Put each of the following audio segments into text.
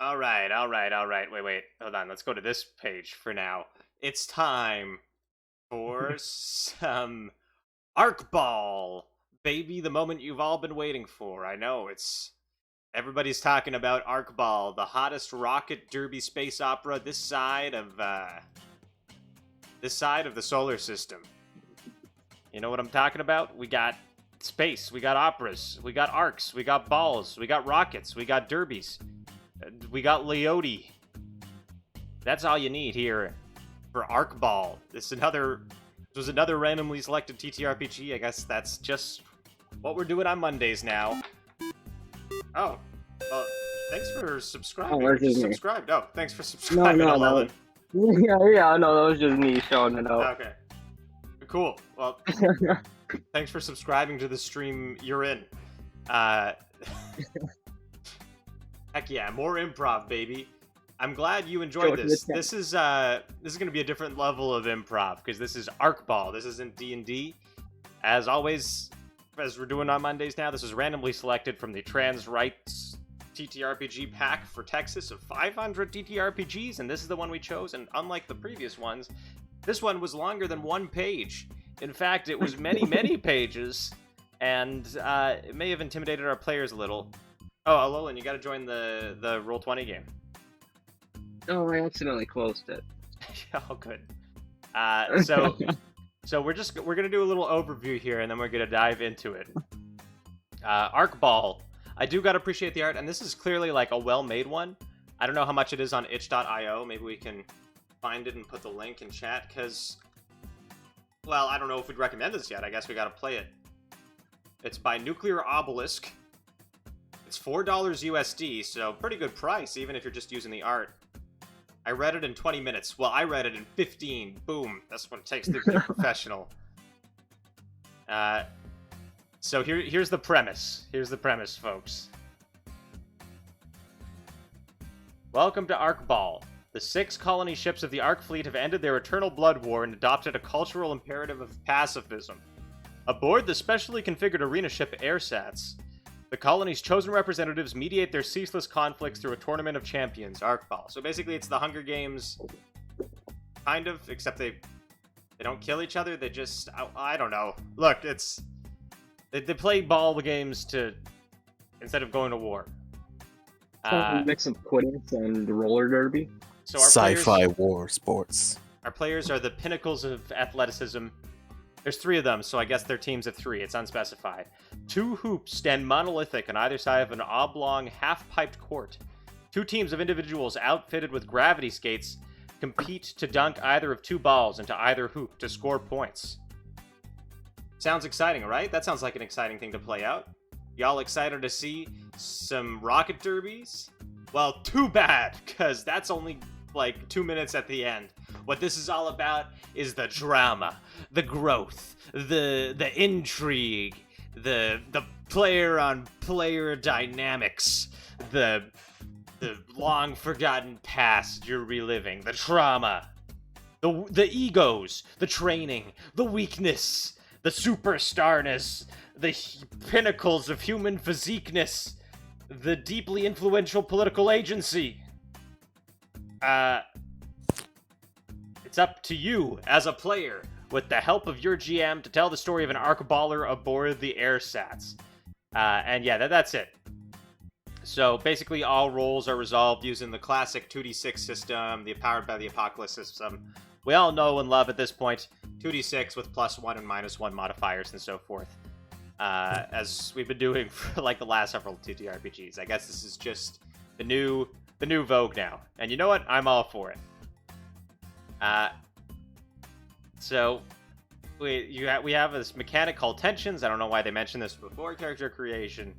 All right, all right, all right. Wait. Hold on. Let's go to this page for now. It's time for some Arkball, baby. The moment you've all been waiting for. I know it's everybody's talking about Arkball, the hottest rocket derby space opera this side of the solar system. You know what I'm talking about? We got space, we got operas, we got arcs, we got balls, we got rockets, we got derbies. We got Leote. That's all you need here for Arkball. This was another randomly selected TTRPG. I guess that's just what we're doing on Mondays now. Oh, well, thanks for subscribing. Oh, You subscribed. Oh, thanks for subscribing, no, Llewellyn. Yeah, no, that was just me showing it out. Okay, cool. Well, thanks for subscribing to the stream you're in. Heck yeah, more improv, baby. I'm glad you enjoyed this. This is going to be a different level of improv because this is Arkball. This isn't D&D. As always, as we're doing on Mondays now, this is randomly selected from the Rite TTRPG pack for Texas of 500 TTRPGs, and this is the one we chose. And unlike the previous ones, this one was longer than one page. In fact, it was many, many pages, and it may have intimidated our players a little. Oh, Alolan, you gotta join the Roll20 game. Oh, I accidentally closed it. Oh, good. So we're gonna do a little overview here, and then we're gonna dive into it. Arkball. I do gotta appreciate the art, and this is clearly like a well-made one. I don't know how much it is on itch.io. Maybe we can find it and put the link in chat, because, well, I don't know if we'd recommend this yet. I guess we gotta play it. It's by Nuclear Obelisk. It's $4 USD, so pretty good price, even if you're just using the art. I read it in 20 minutes. Well, I read it in 15. Boom. That's what it takes to be a professional. So here's the premise. Here's the premise, folks. Welcome to Arkball. The 6 colony ships of the Ark fleet have ended their eternal blood war and adopted a cultural imperative of pacifism. Aboard the specially configured arena ship AirSats, the colony's chosen representatives mediate their ceaseless conflicts through a tournament of champions, Arkball. So basically it's the Hunger Games, kind of, except they don't kill each other, they just, I don't know. Look, they play ball games instead of going to war. A mix of Quidditch and roller derby. So our Sci-fi war sports. Our players are the pinnacles of athleticism. There's 3 of them, so I guess they're teams of 3. It's unspecified. 2 hoops stand monolithic on either side of an oblong, half-piped court. 2 teams of individuals outfitted with gravity skates compete to dunk either of 2 balls into either hoop to score points. Sounds exciting, right? That sounds like an exciting thing to play out. Y'all excited to see some rocket derbies? Well, too bad, because that's only like 2 minutes at the end. What this is all about is the drama, the growth, the intrigue, the player-on-player dynamics, the long-forgotten past you're reliving, the trauma, the egos, the training, the weakness, the superstarness, the pinnacles of human physiqueness, the deeply influential political agency. It's up to you, as a player, with the help of your GM, to tell the story of an Arkballer aboard the AirSats. And yeah, that's it. So basically all roles are resolved using the classic 2d6 system, the Powered by the Apocalypse system. We all know and love at this point 2d6 with +1 and -1 modifiers and so forth. As we've been doing for like the last several TTRPGs. I guess this is just the new vogue now. And you know what? I'm all for it. So we have this mechanic called tensions. I don't know why they mentioned this before character creation.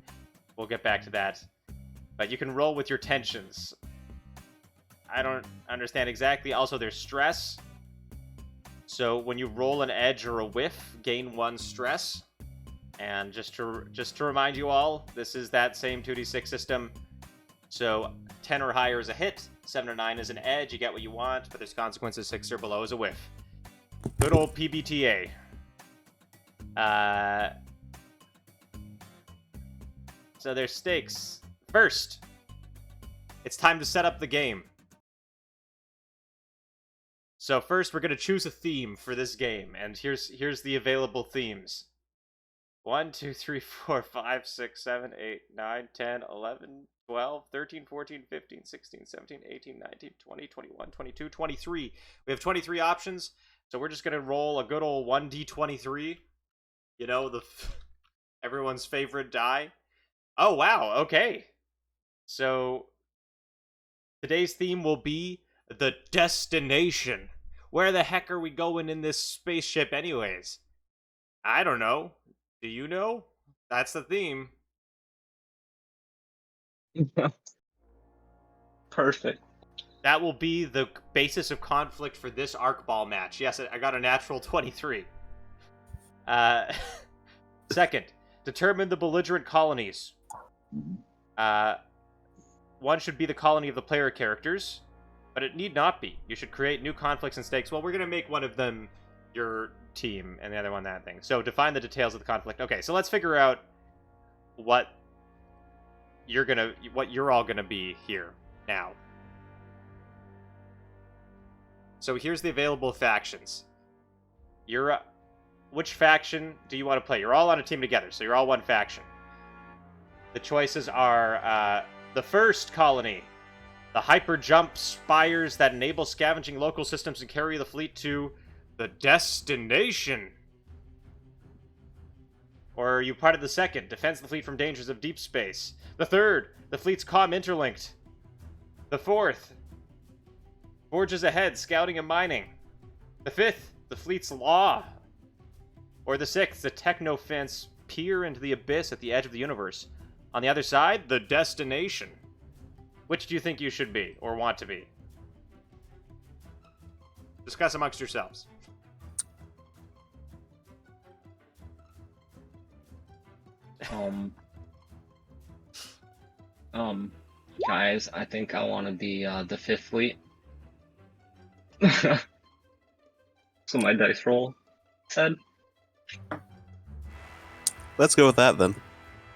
We'll get back to that. But you can roll with your tensions. I don't understand exactly. Also, there's stress. So when you roll an edge or a whiff, gain 1 stress. And just to remind you all, this is that same 2d6 system. So 10 or higher is a hit, 7 or 9 is an edge, you get what you want, but there's consequences, 6 or below is a whiff. Good old PBTA. So there's stakes. First, It's time to set up the game. So first, we're going to choose a theme for this game, and here's the available themes. 1, 2, 3, 4, 5, 6, 7, 8, 9, 10, 11, 12, 13, 14, 15, 16, 17, 18, 19, 20, 21, 22, 23. We have 23 options, so we're just going to roll a good old 1d23. You know, everyone's favorite die. Oh, wow, okay. So, today's theme will be the destination. Where the heck are we going in this spaceship anyways? I don't know. Do you know? That's the theme. Perfect. That will be the basis of conflict for this Arkball match. Yes, I got a natural 23. Second, determine the belligerent colonies. One should be the colony of the player characters, but it need not be. You should create new conflicts and stakes. Well, we're going to make one of them your team and the other one that thing. So define the details of the conflict. Okay, so let's figure out what you're all gonna be here now. So here's the available factions. Which faction do you want to play? You're all on a team together, so you're all one faction. The choices are the first colony, the hyper jump spires that enable scavenging local systems and carry the fleet to the destination. Or are you part of the second? Defends the fleet from dangers of deep space. The third, the fleet's comm interlinked. The fourth, forges ahead, scouting and mining. The fifth, the fleet's law. Or the sixth, the techno fence peer into the abyss at the edge of the universe. On the other side, the destination. Which do you think you should be, or want to be? Discuss amongst yourselves. Guys, I think I want to be the fifth fleet. So my dice roll said. Let's go with that then.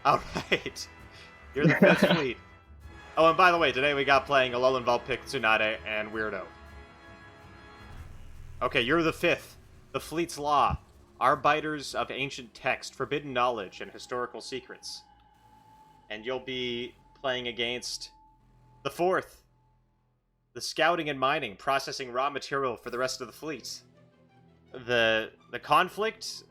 Alright. You're the fifth fleet. Oh, and by the way, today we got playing Alolan Vulpix, Tsunade, and Weirdo. Okay, you're the fifth. The fleet's law. Arbiters of ancient text, forbidden knowledge, and historical secrets. And you'll be playing against the fourth. The scouting and mining, processing raw material for the rest of the fleet. The conflict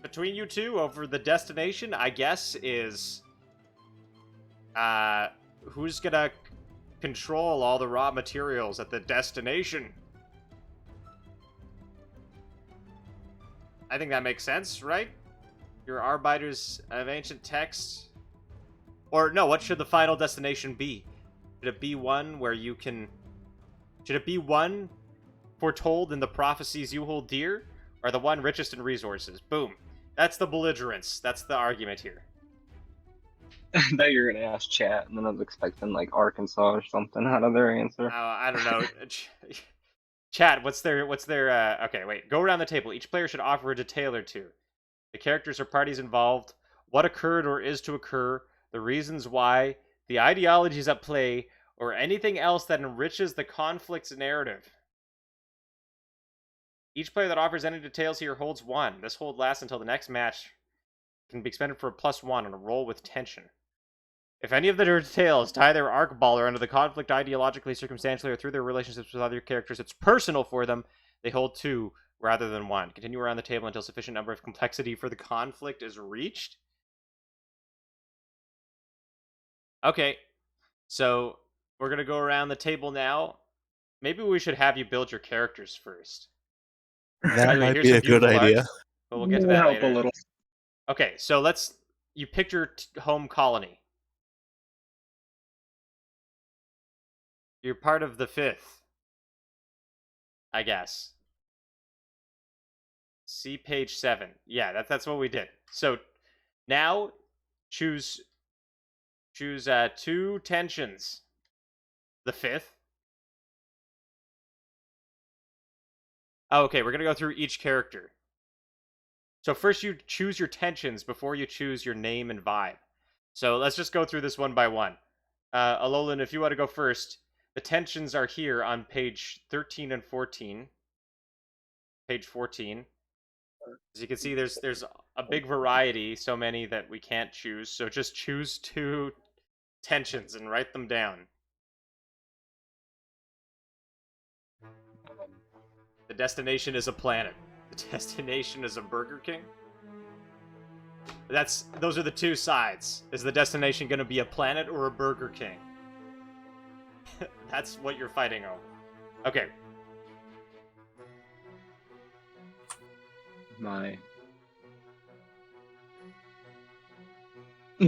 between you two over the destination, I guess, is who's gonna control all the raw materials at the destination. I think that makes sense, right? Your arbiters of ancient texts. Or no, what should the final destination be? Should it be one where you can... Should it be one foretold in the prophecies you hold dear? Or the one richest in resources? Boom. That's the belligerence. That's the argument here. I thought you were gonna ask chat, and then I was expecting like Arkansas or something out of their answer. I don't know. Chat, what's their, okay, wait. Go around the table. Each player should offer a detail or two. The characters or parties involved, what occurred or is to occur, the reasons why, the ideologies at play, or anything else that enriches the conflict's narrative. Each player that offers any details here holds one. This hold lasts until the next match can be expended for a +1 on a roll with tension. If any of the details tie their Arkball under the conflict ideologically, circumstantially, or through their relationships with other characters, it's personal for them, they hold 2 rather than 1. Continue around the table until sufficient number of complexity for the conflict is reached. Okay, so we're going to go around the table now. Maybe we should have you build your characters first. That might be a good idea. But we'll get to that help later. a little. Okay, so you picked your home colony. You're part of the 5th, I guess. See page 7. Yeah, that's what we did. So now choose 2 tensions. The 5th. Oh, okay, we're gonna go through each character. So first you choose your tensions before you choose your name and vibe. So let's just go through this one by one. Alolan, if you want to go first, the tensions are here on page 13 and 14. Page 14. As you can see, there's a big variety, so many that we can't choose. So just choose 2 tensions and write them down. The destination is a planet. The destination is a Burger King. Those are the 2 sides. Is the destination going to be a planet or a Burger King? That's what you're fighting over. Okay. My.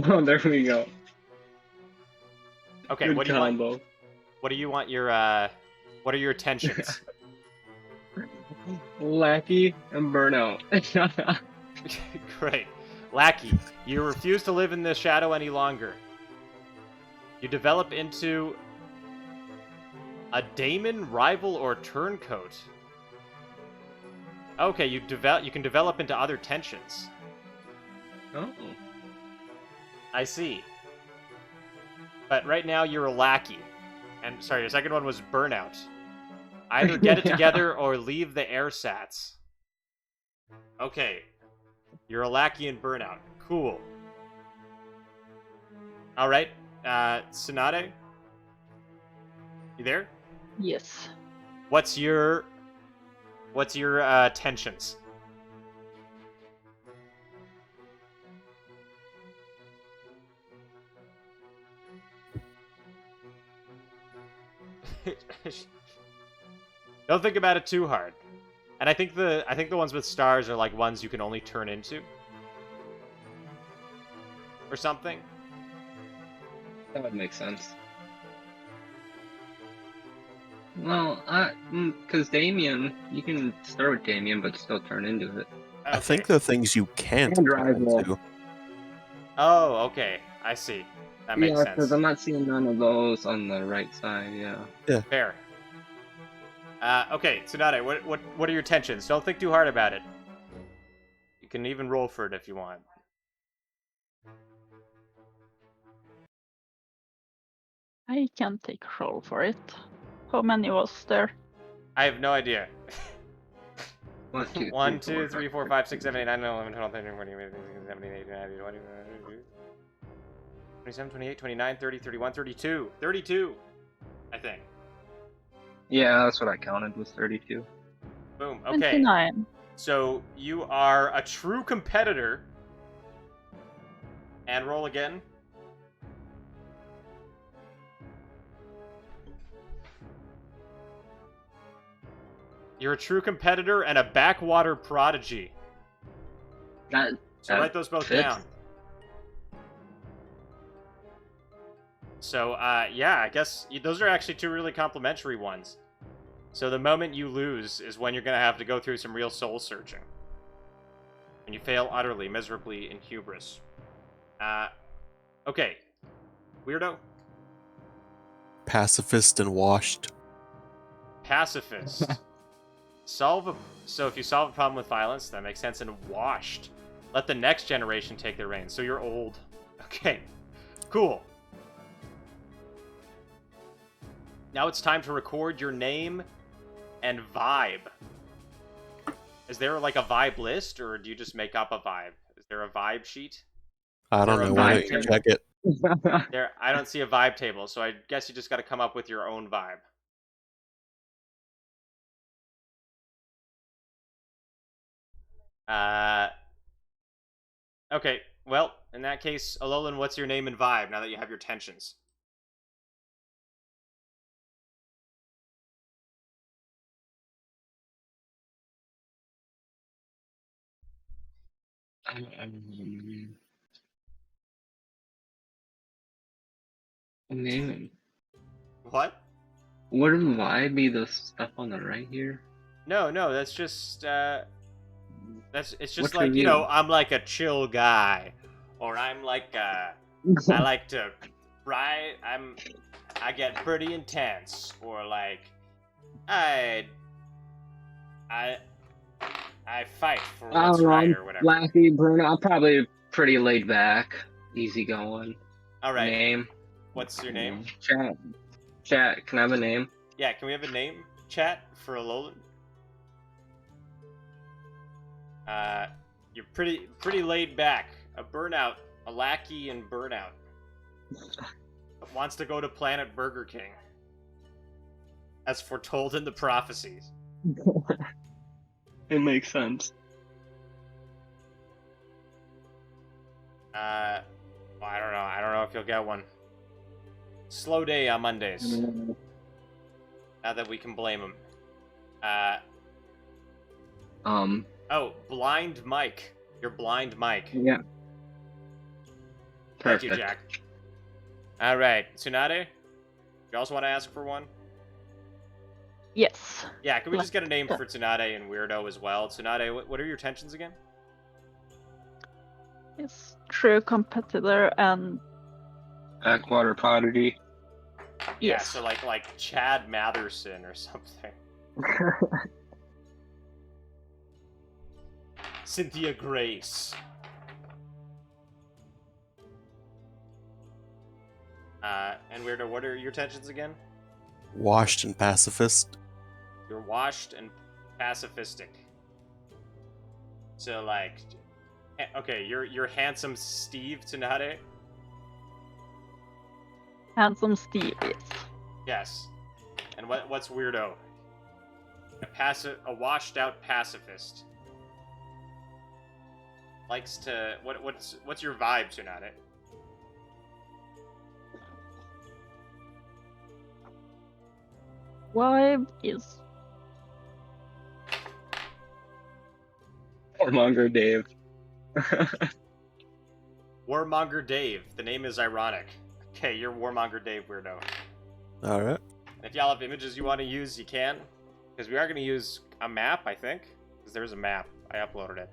Oh, there we go. Okay, Good what do you combo. want? What do you want your what are your tensions? Lackey and burnout. Great. Lackey, you refuse to live in the shadow any longer. You develop into a daemon, rival, or turncoat. Okay, you can develop into other tensions. Oh. I see. But right now you're a lackey. And sorry, your second one was burnout. Either get it together or leave the airsats. Okay. You're a lackey in burnout. Cool. Alright. Tsunade? You there? Yes. What's your tensions? Don't think about it too hard. And I think the ones with stars are like ones you can only turn into. Or something. That would make sense. Well, because Damien, you can start with Damien, but still turn into it. I think the things you can't And turn rival. into. Oh, okay. I see. That makes Yeah, sense. because I'm not seeing none of those on the right side, yeah. Fair. Okay, Tsunade, what are your tensions? Don't think too hard about it. You can even roll for it if you want. I can take a roll for it. How many was there? I have no idea. 1, 2, 3, 4, 5, 6, 7, 8, 9, 11, 12, 13, 14, 15, 16, 17, 18, 19, 20, 27, 28, 29, 30, 31, 32. 32, I think. Yeah, that's what I counted, was 32. Boom. Okay. 29. So you are a true competitor. And roll again. You're a true competitor and a backwater prodigy. So write those both fits. down. So, yeah, I guess those are actually 2 really complimentary ones. So the moment you lose is when you're going to have to go through some real soul searching. And you fail utterly, miserably, in hubris. Okay. Weirdo? Pacifist and washed. Pacifist. So if you solve a problem with violence, that makes sense. And washed. Let the next generation take their reins. So you're old. Okay. Cool. Now it's time to record your name and vibe. Is there like a vibe list, or do you just make up a vibe? Is there a vibe sheet? I don't know. Why don't you check it? There, I don't see a vibe table, so I guess you just got to come up with your own vibe. Okay, well, in that case, Alolan, what's your name and vibe now that you have your tensions? Name. What? Wouldn't vibe be the stuff on the right here? No, that's just, it's just What's like, your you know, name? I'm like a chill guy. Or I'm like, I like to, right? I get pretty intense. Or like, I fight for what's right or whatever. Lackey, Bruno. I'm probably pretty laid back, easy going. All right. Name. What's your name? Chat, can I have a name? Yeah, can we have a name, chat, for Alolan? You're pretty laid back. A burnout, a lackey in burnout. Wants to go to Planet Burger King. As foretold in the prophecies. It makes sense. Well, I don't know. I don't know if you'll get one. Slow day on Mondays. Not that we can blame him. Oh, blind Mike. You're blind Mike. Yeah. Thank Perfect. you, Jack. Alright, Tsunade? You also want to ask for one? Yes. Yeah, can we just get a name for Tsunade and Weirdo as well? Tsunade, what are your tensions again? It's true competitor and Backwater Prodigy. Yeah, yes. so like Chad Matherson or something. Cynthia Grace. And Weirdo, what are your tensions again? Washed and pacifist. You're washed and pacifistic. So like, okay, you're handsome Steve Tsunade. Handsome Steve, yes. Yes. And what's Weirdo? A washed out pacifist. Likes to what's your vibe, Tsunade? Vibe is Warmonger Dave. Warmonger Dave. The name is ironic. Okay, you're Warmonger Dave, Weirdo. Alright. And if y'all have images you want to use, you can. Because we are going to use a map, I think. Because there's a map. I uploaded it.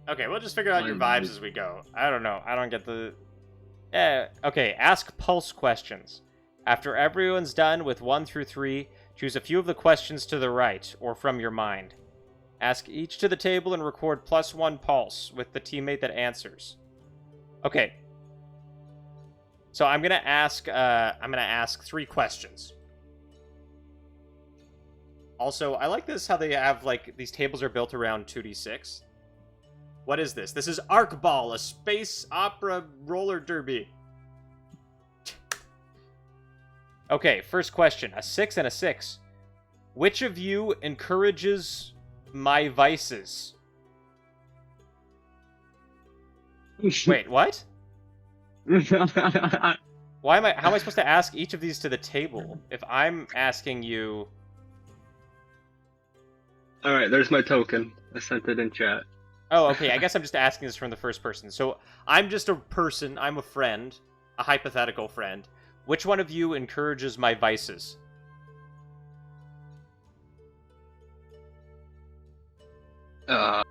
Okay, we'll just figure out your vibes as we go. I don't know. I don't get the... okay, ask pulse questions. After everyone's done with 1 through 3, choose a few of the questions to the right, or from your mind. Ask each to the table and record +1 pulse with the teammate that answers. Okay. So I'm gonna ask 3 questions. Also, I like this how they have like these tables are built around 2d6. What is this? This is Arkball, a space opera roller derby. Okay, first question. A 6 and a 6. Which of you encourages my vices? Wait, what? How am I supposed to ask each of these to the table if I'm asking you? Alright, there's my token. I sent it in chat. Oh, okay, I guess I'm just asking this from the first person. So, I'm just a person, I'm a friend, a hypothetical friend. Which one of you encourages my vices? I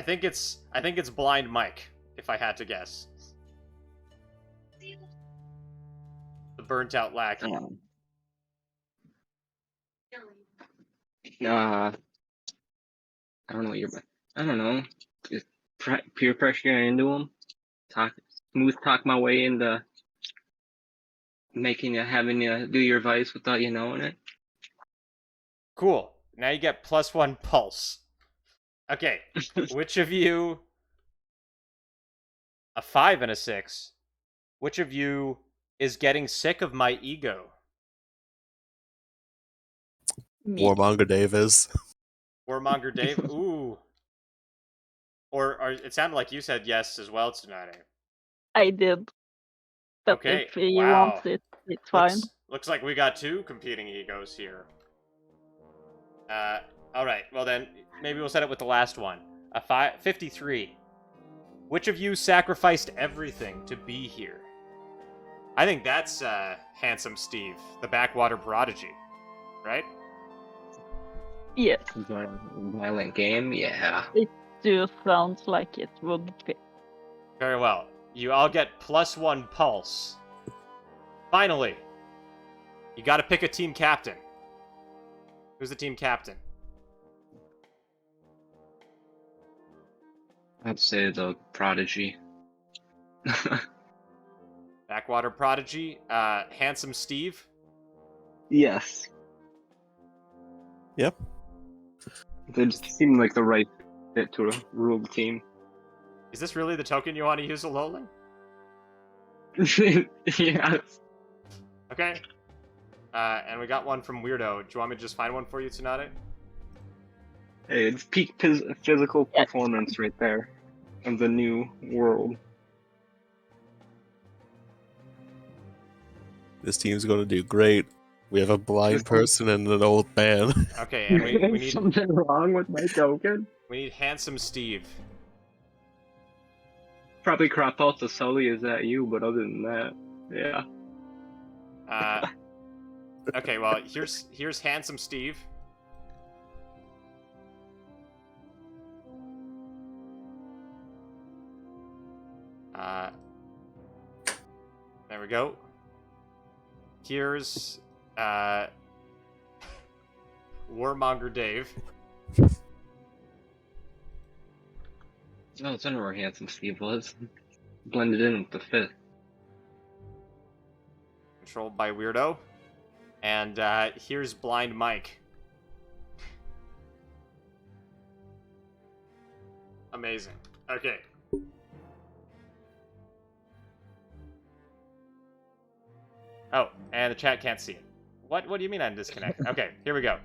think it's blind Mike, if I had to guess. The burnt out lackey. I don't know what I don't know. Just peer pressure into him. Smooth talk my way into having you do your vice without you knowing it. Cool. Now you get +1 pulse. Okay. Which of you... A 5 and a 6. Which of you is getting sick of my ego? me. Warmonger Dave is. Warmonger Dave? Ooh. Or it sounded like you said yes as well tonight. I did. But Okay, if he wow. wants it, it's fine. Looks like we got 2 competing egos here. Alright, well then, maybe we'll set it with the last one. A 53. Which of you sacrificed everything to be here? I think that's, handsome Steve, the backwater prodigy. Right? Yes, Violent game, yeah. do sounds like it would be. Very well. You all get +1 pulse. Finally, you gotta pick a team captain. Who's the team captain? I'd say the Prodigy. Backwater Prodigy, Handsome Steve. Yes. Yep. They just seem like the right fit to rule the team. Is this really the token you want to use, Alolan? Yes. Okay. And we got one from Weirdo. Do you want me to just find one for you, Tsunade? Hey, it's peak physical performance right there of the new world. This team's going to do great. We have a blind person and an old man. Okay, and we need something wrong with my token. we need Handsome Steve. Probably crop out the Sully is at you, but other than that, yeah. Okay, well here's Handsome Steve. There we go. Here's Warmonger Dave. Oh, it's under where Handsome Steve was. Blended in with the 5th. Controlled by Weirdo. And here's Blind Mike. Amazing. Okay. Oh, and the chat can't see it. What do you mean I'm disconnected? Okay, here we go.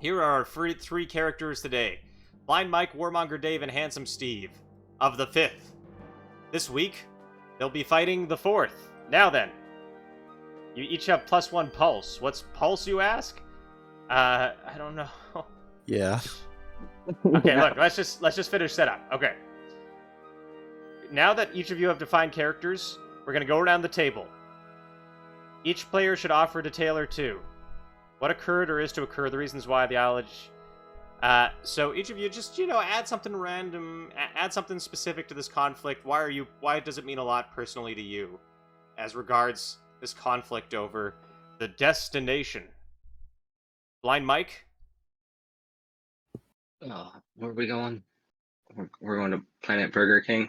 Here are our three characters today. Blind Mike, Warmonger Dave, and Handsome Steve of the 5th. This week, they'll be fighting the 4th. Now then, you each have +1 pulse. What's pulse, you ask? I don't know. Yeah. Okay, look, let's just finish setup. Okay. Now that each of you have defined characters, we're gonna go around the table. Each player should offer a detail or two. What occurred or is to occur, the reasons why, the knowledge. So each of you just, add something random, add something specific to this conflict. Why does it mean a lot personally to you as regards this conflict over the destination? Blind Mike? Oh, where are we going? We're going to Planet Burger King.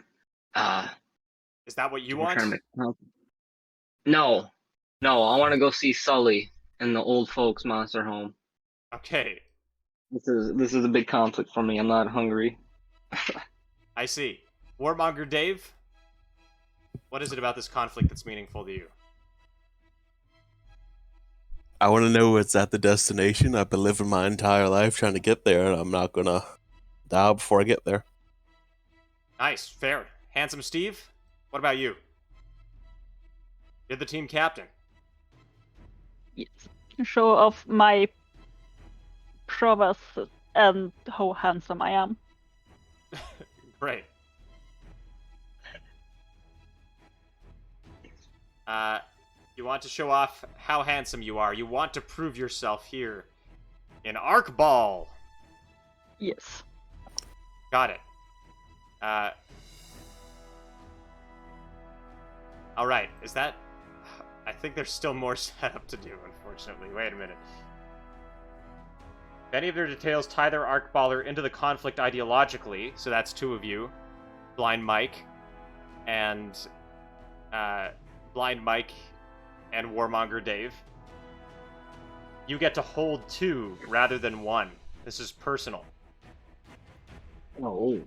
Is that what you we're want? trying to- No, I want to go see Sully in the old folks' monster home. Okay, This is a big conflict for me. I'm not hungry. I see. Warmonger Dave? What is it about this conflict that's meaningful to you? I want to know what's at the destination. I've been living my entire life trying to get there, and I'm not going to die before I get there. Nice, fair. Handsome Steve? What about you? You're the team captain. Yes. Show off my prowess and how handsome I am. Great. You want to show off how handsome you are. You want to prove yourself here in Arkball. Yes. Got it. Alright, is that... I think there's still more setup to do, unfortunately. Wait a minute. If any of their details tie their Arkballer into the conflict ideologically, so that's 2 of you, Blind Mike, and Warmonger Dave, you get to hold 2 rather than 1. This is personal. Oh.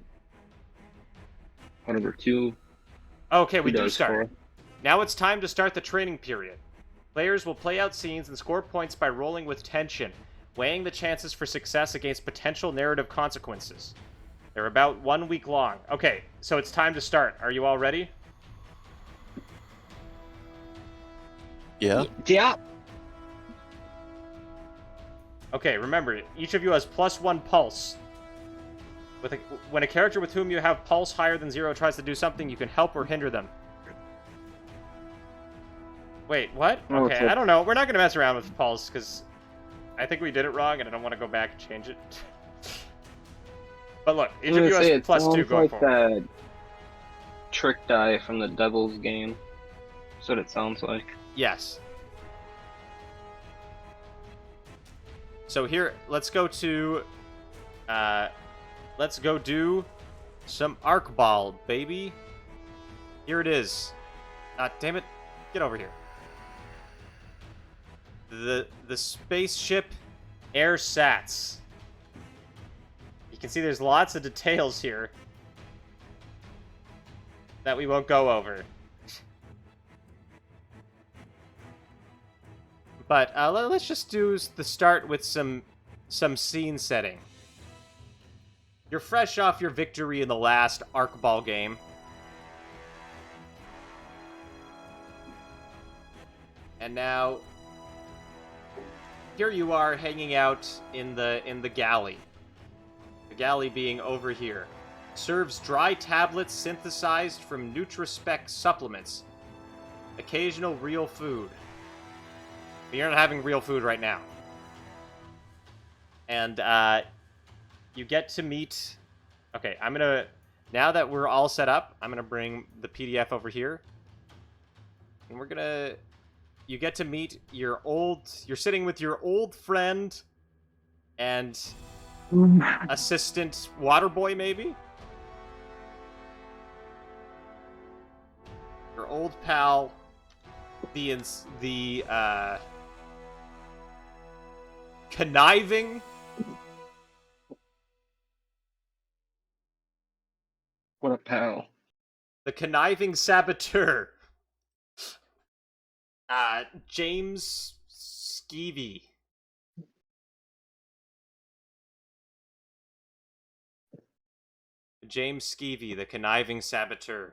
Number 2. Okay, we do does start. for? Now it's time to start the training period. Players will play out scenes and score points by rolling with tension, weighing the chances for success against potential narrative consequences. They're about 1 week long. Okay, so it's time to start. Are you all ready? Yeah. Yeah. Okay, remember, each of you has +1 pulse. When a character with whom you have pulse higher than 0 tries to do something, you can help or hinder them. Wait, what? Oh, Okay, I don't know. We're not going to mess around with pulse, because I think we did it wrong, and I don't want to go back and change it. But look, each of you has +2 going like forward. that trick die from the Devil's game. That's what it sounds like. Yes. So here, let's go do Some Arkball, baby. Here it is. Ah, damn it. Get over here. The spaceship Air Sats. You can see there's lots of details here that we won't go over. But let's just do the start with some scene setting. You're fresh off your victory in the last Arkball game. And now here you are hanging out in the galley. The galley being over here. Serves dry tablets synthesized from Nutrispec supplements. Occasional real food. But you're not having real food right now. And you get to meet... Okay, I'm gonna... Now that we're all set up, I'm gonna bring the PDF over here. And we're gonna... You get to meet your old... You're sitting with your old friend and assistant Waterboy, maybe? Your old pal, the conniving... What a pal. The conniving saboteur. James Skeevy. James Skeevy, the conniving saboteur.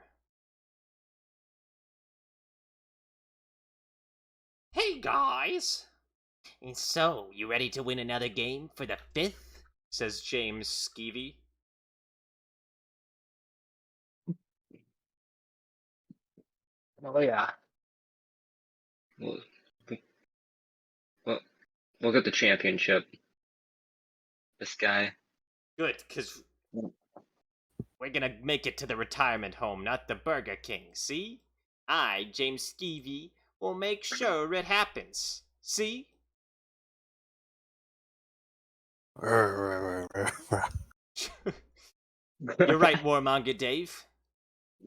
Hey, guys! And so, you ready to win another game for the 5th? Says James Skeevy. Oh, yeah. Well, look at the championship. This guy. Good, because we're gonna make it to the retirement home, not the Burger King, see? I, James Skeevy, will make sure it happens. See? Well, You're right, Warmonger Dave.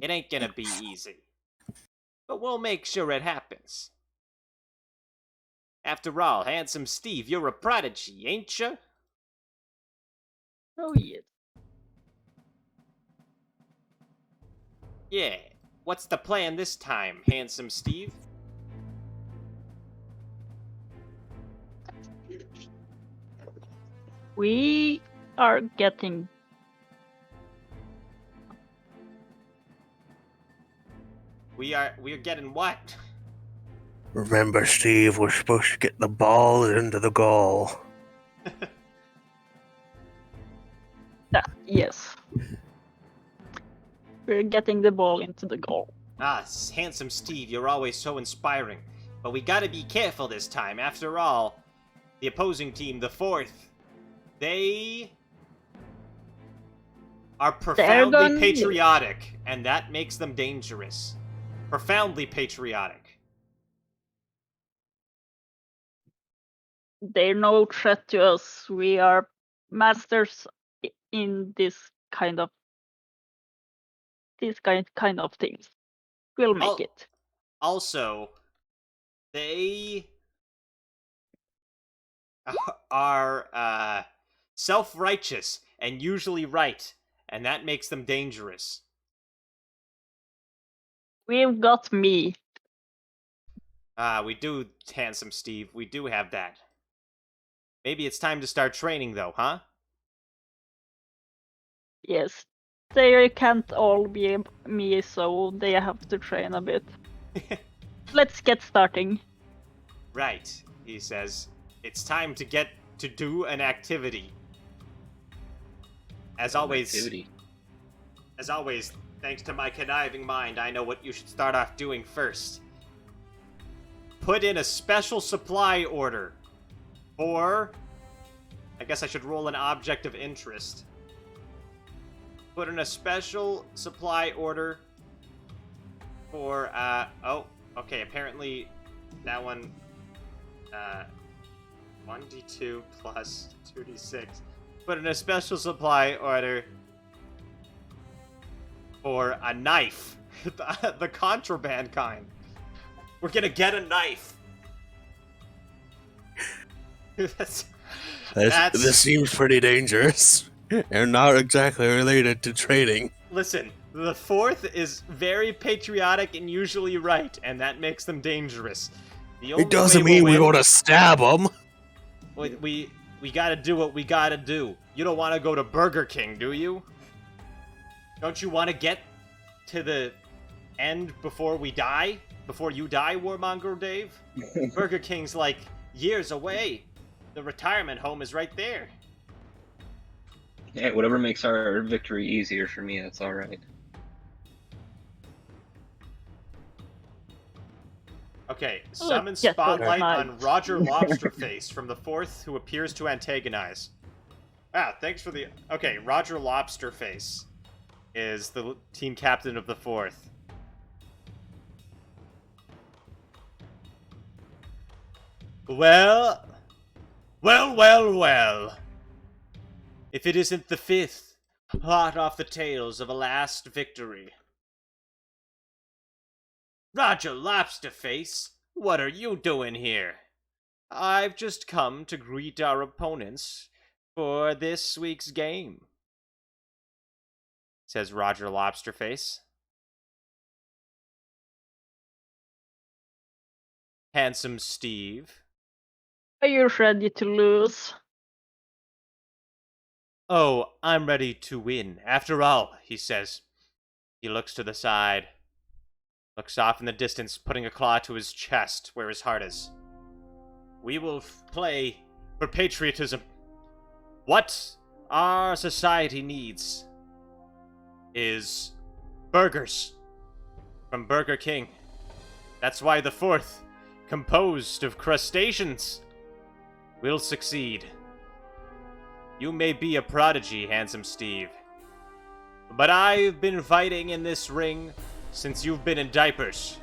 It ain't gonna be easy. But we'll make sure it happens. After all, Handsome Steve, you're a prodigy, ain't ya? Oh, yes. Yeah. What's the plan this time, Handsome Steve? We are getting... We're getting what? remember, Steve, we're supposed to get the ball into the goal. Yes. We're getting the ball into the goal. Ah, Handsome Steve, you're always so inspiring. But we gotta be careful this time. After all, the opposing team, the 4th, they are profoundly patriotic, and that makes them dangerous. Profoundly patriotic. They're no threat to us. We are masters in this kind of things. We'll make it. Also, they are self-righteous and usually right, and that makes them dangerous. We've got me. We do, Handsome Steve. We do have that. Maybe it's time to start training, though, huh? Yes. They can't all be me, so they have to train a bit. Let's get starting. Right, he says. It's time to get to do an activity. As always, thanks to my conniving mind, I know what you should start off doing first. Put in a special supply order for... I guess I should roll an object of interest. Put in a special supply order for, oh, okay, apparently that one, 1d2 plus 2d6. Put in a special supply order for a knife. The contraband kind. We're gonna get a knife. That's- This seems pretty dangerous. And not exactly related to trading. Listen, the fourth is very patriotic and usually right, and that makes them dangerous. The only It doesn't way mean we'll we win- want to stab them. We gotta do what we gotta do. You don't want to go to Burger King, do you? Don't you want to get to the end before we die? Before you die, Warmonger Dave? Burger King's like years away. The retirement home is right there. Yeah, whatever makes our victory easier for me, that's alright. Okay, summon get those Spotlight on knives. Roger Lobsterface from the fourth, who appears to antagonize. Ah, thanks for the... Okay, Roger Lobsterface is the team captain of the fourth. Well... Well. If it isn't the fifth, hot off the tails of a last victory. Roger Lobsterface, what are you doing here? I've just come to greet our opponents for this week's game, says Roger Lobsterface. Handsome Steve. Are you ready to lose? Oh, I'm ready to win. After all, he says. He looks to the side. Looks off in the distance, putting a claw to his chest, where his heart is. We will play for patriotism. What our society needs is burgers from Burger King. That's why the fourth, composed of crustaceans, will succeed. You may be a prodigy, Handsome Steve, but I've been fighting in this ring since you've been in diapers.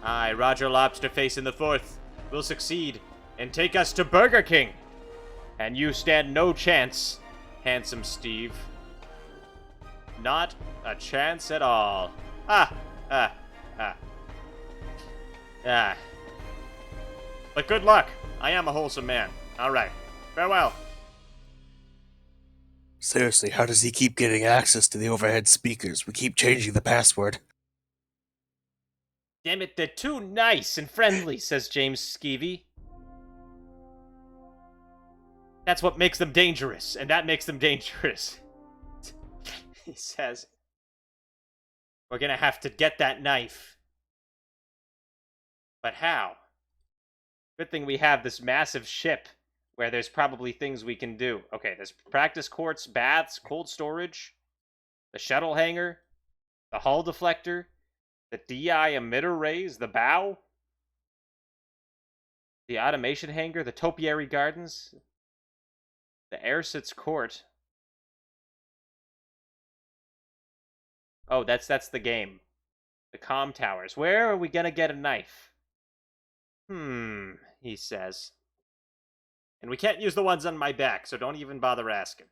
I, Roger Lobsterface in the fourth, will succeed and take us to Burger King. And you stand no chance, Handsome Steve. Not a chance at all. Ah. But good luck. I am a wholesome man. All right. Farewell. Seriously, how does he keep getting access to the overhead speakers? We keep changing the password. Damn it, they're too nice and friendly, says James Skeevy. That's what makes them dangerous, and that makes them dangerous. He says, we're gonna have to get that knife. But how? Good thing we have this massive ship where there's probably things we can do. Okay, there's practice courts, baths, cold storage, the shuttle hangar, the hull deflector, the DI emitter rays, the bow, the automation hangar, the topiary gardens, the airsits court. Oh, that's the game. The comm towers. Where are we gonna get a knife? He says. And we can't use the ones on my back, so don't even bother asking.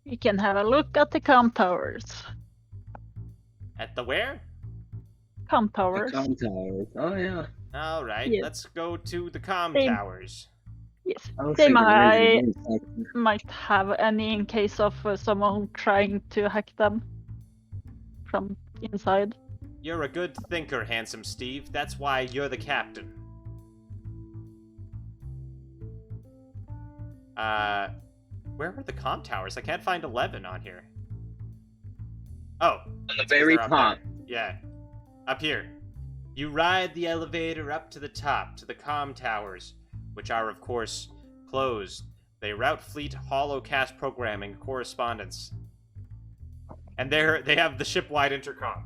We can have a look at the comm towers. At the where? Comm towers. Oh yeah. Alright, Yes. let's go to the comm Same. towers. Yes. I would They say the might Menagerie section. might have any in case of someone trying to hack them from inside. You're a good thinker, Handsome Steve. That's why you're the captain. Where were the comm towers? I can't find 11 on here. Oh. On the very they're up top. there. Yeah. Up here. You ride the elevator up to the top, to the comm towers, which are, of course, closed. They route fleet holocast programming correspondence. And they have the ship-wide intercom.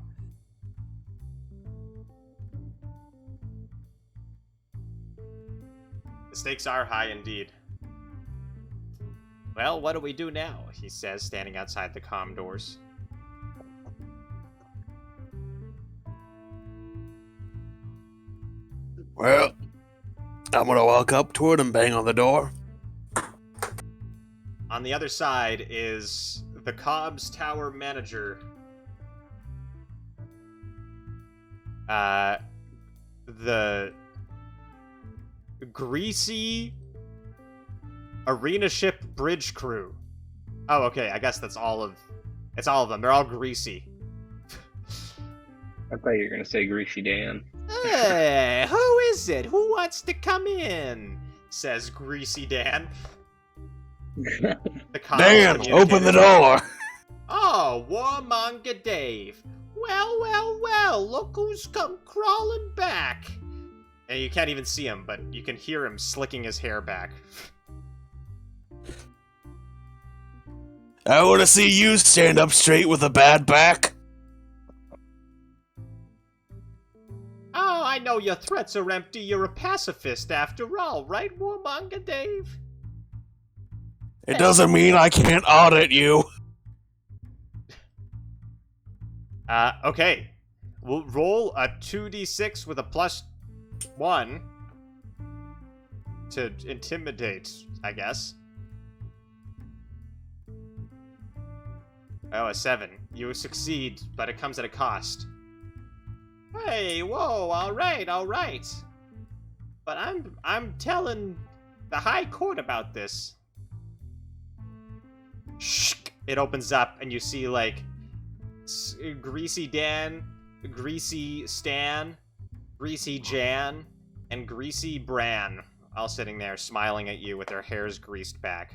The stakes are high indeed. Well, what do we do now? He says, standing outside the comm doors. Well, I'm gonna walk up to it and bang on the door. On the other side is the Cobb's Tower manager. The greasy arena ship bridge crew. Oh, okay. I guess it's all of them. They're all greasy. I thought you were gonna say Greasy Dan. Hey, who is it? Who wants to come in? Says Greasy Dan. The comms Dan, open the communicator. door! Oh, Warmonger Dave. Well, look who's come crawling back. And you can't even see him, but you can hear him slicking his hair back. I wanna see you stand up straight with a bad back. Oh, I know your threats are empty. You're a pacifist after all, right, Warmonger Dave? It doesn't mean I can't audit you. Okay. We'll roll a 2d6 with a +1 to intimidate, I guess. Oh, a 7. You succeed, but it comes at a cost. Hey, whoa, alright. But I'm telling the High Court about this. Shh! It opens up and you see, like, Greasy Dan, Greasy Stan, Greasy Jan, and Greasy Bran all sitting there smiling at you with their hairs greased back.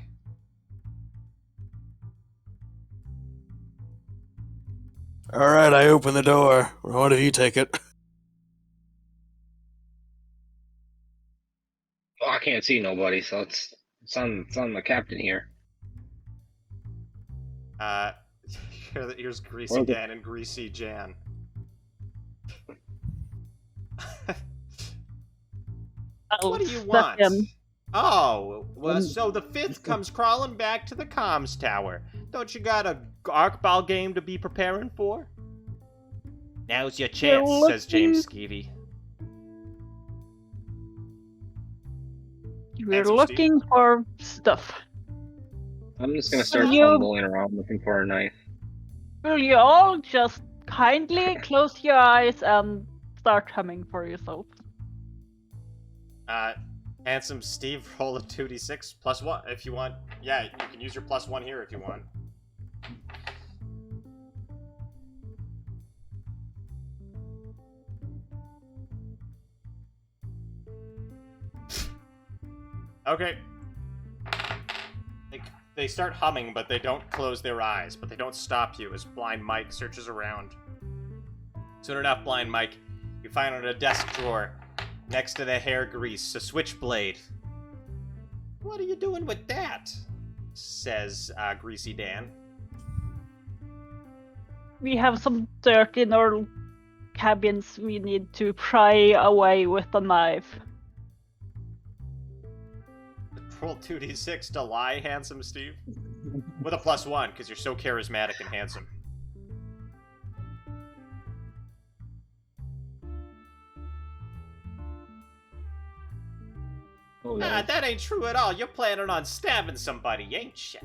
Alright, I open the door. What if you take it? Oh, I can't see nobody, so it's on the captain here. Here's Greasy Dan and Greasy Jan. What do you want? Oh, well, so the 5th comes crawling back to the comms tower. Don't you got a Arkball game to be preparing for? Now's your chance, says James Skeevy. We're Answer, looking for stuff. I'm just gonna start You- fumbling around looking for a knife. Will you all just kindly close your eyes and start humming for yourself? Handsome Steve, roll a 2d6 +1 if you want. Yeah, you can use your +1 here if you want. Okay. They start humming, but they don't close their eyes, but they don't stop you as Blind Mike searches around. Soon enough, Blind Mike, you find on a desk drawer, next to the hair grease, a switchblade. What are you doing with that? Says Greasy Dan. We have some dirt in our cabins we need to pry away with a knife. Roll 2d6 to lie, Handsome Steve. With a +1, because you're so charismatic and handsome. Oh, no. Nah, that ain't true at all. You're planning on stabbing somebody, ain't ya?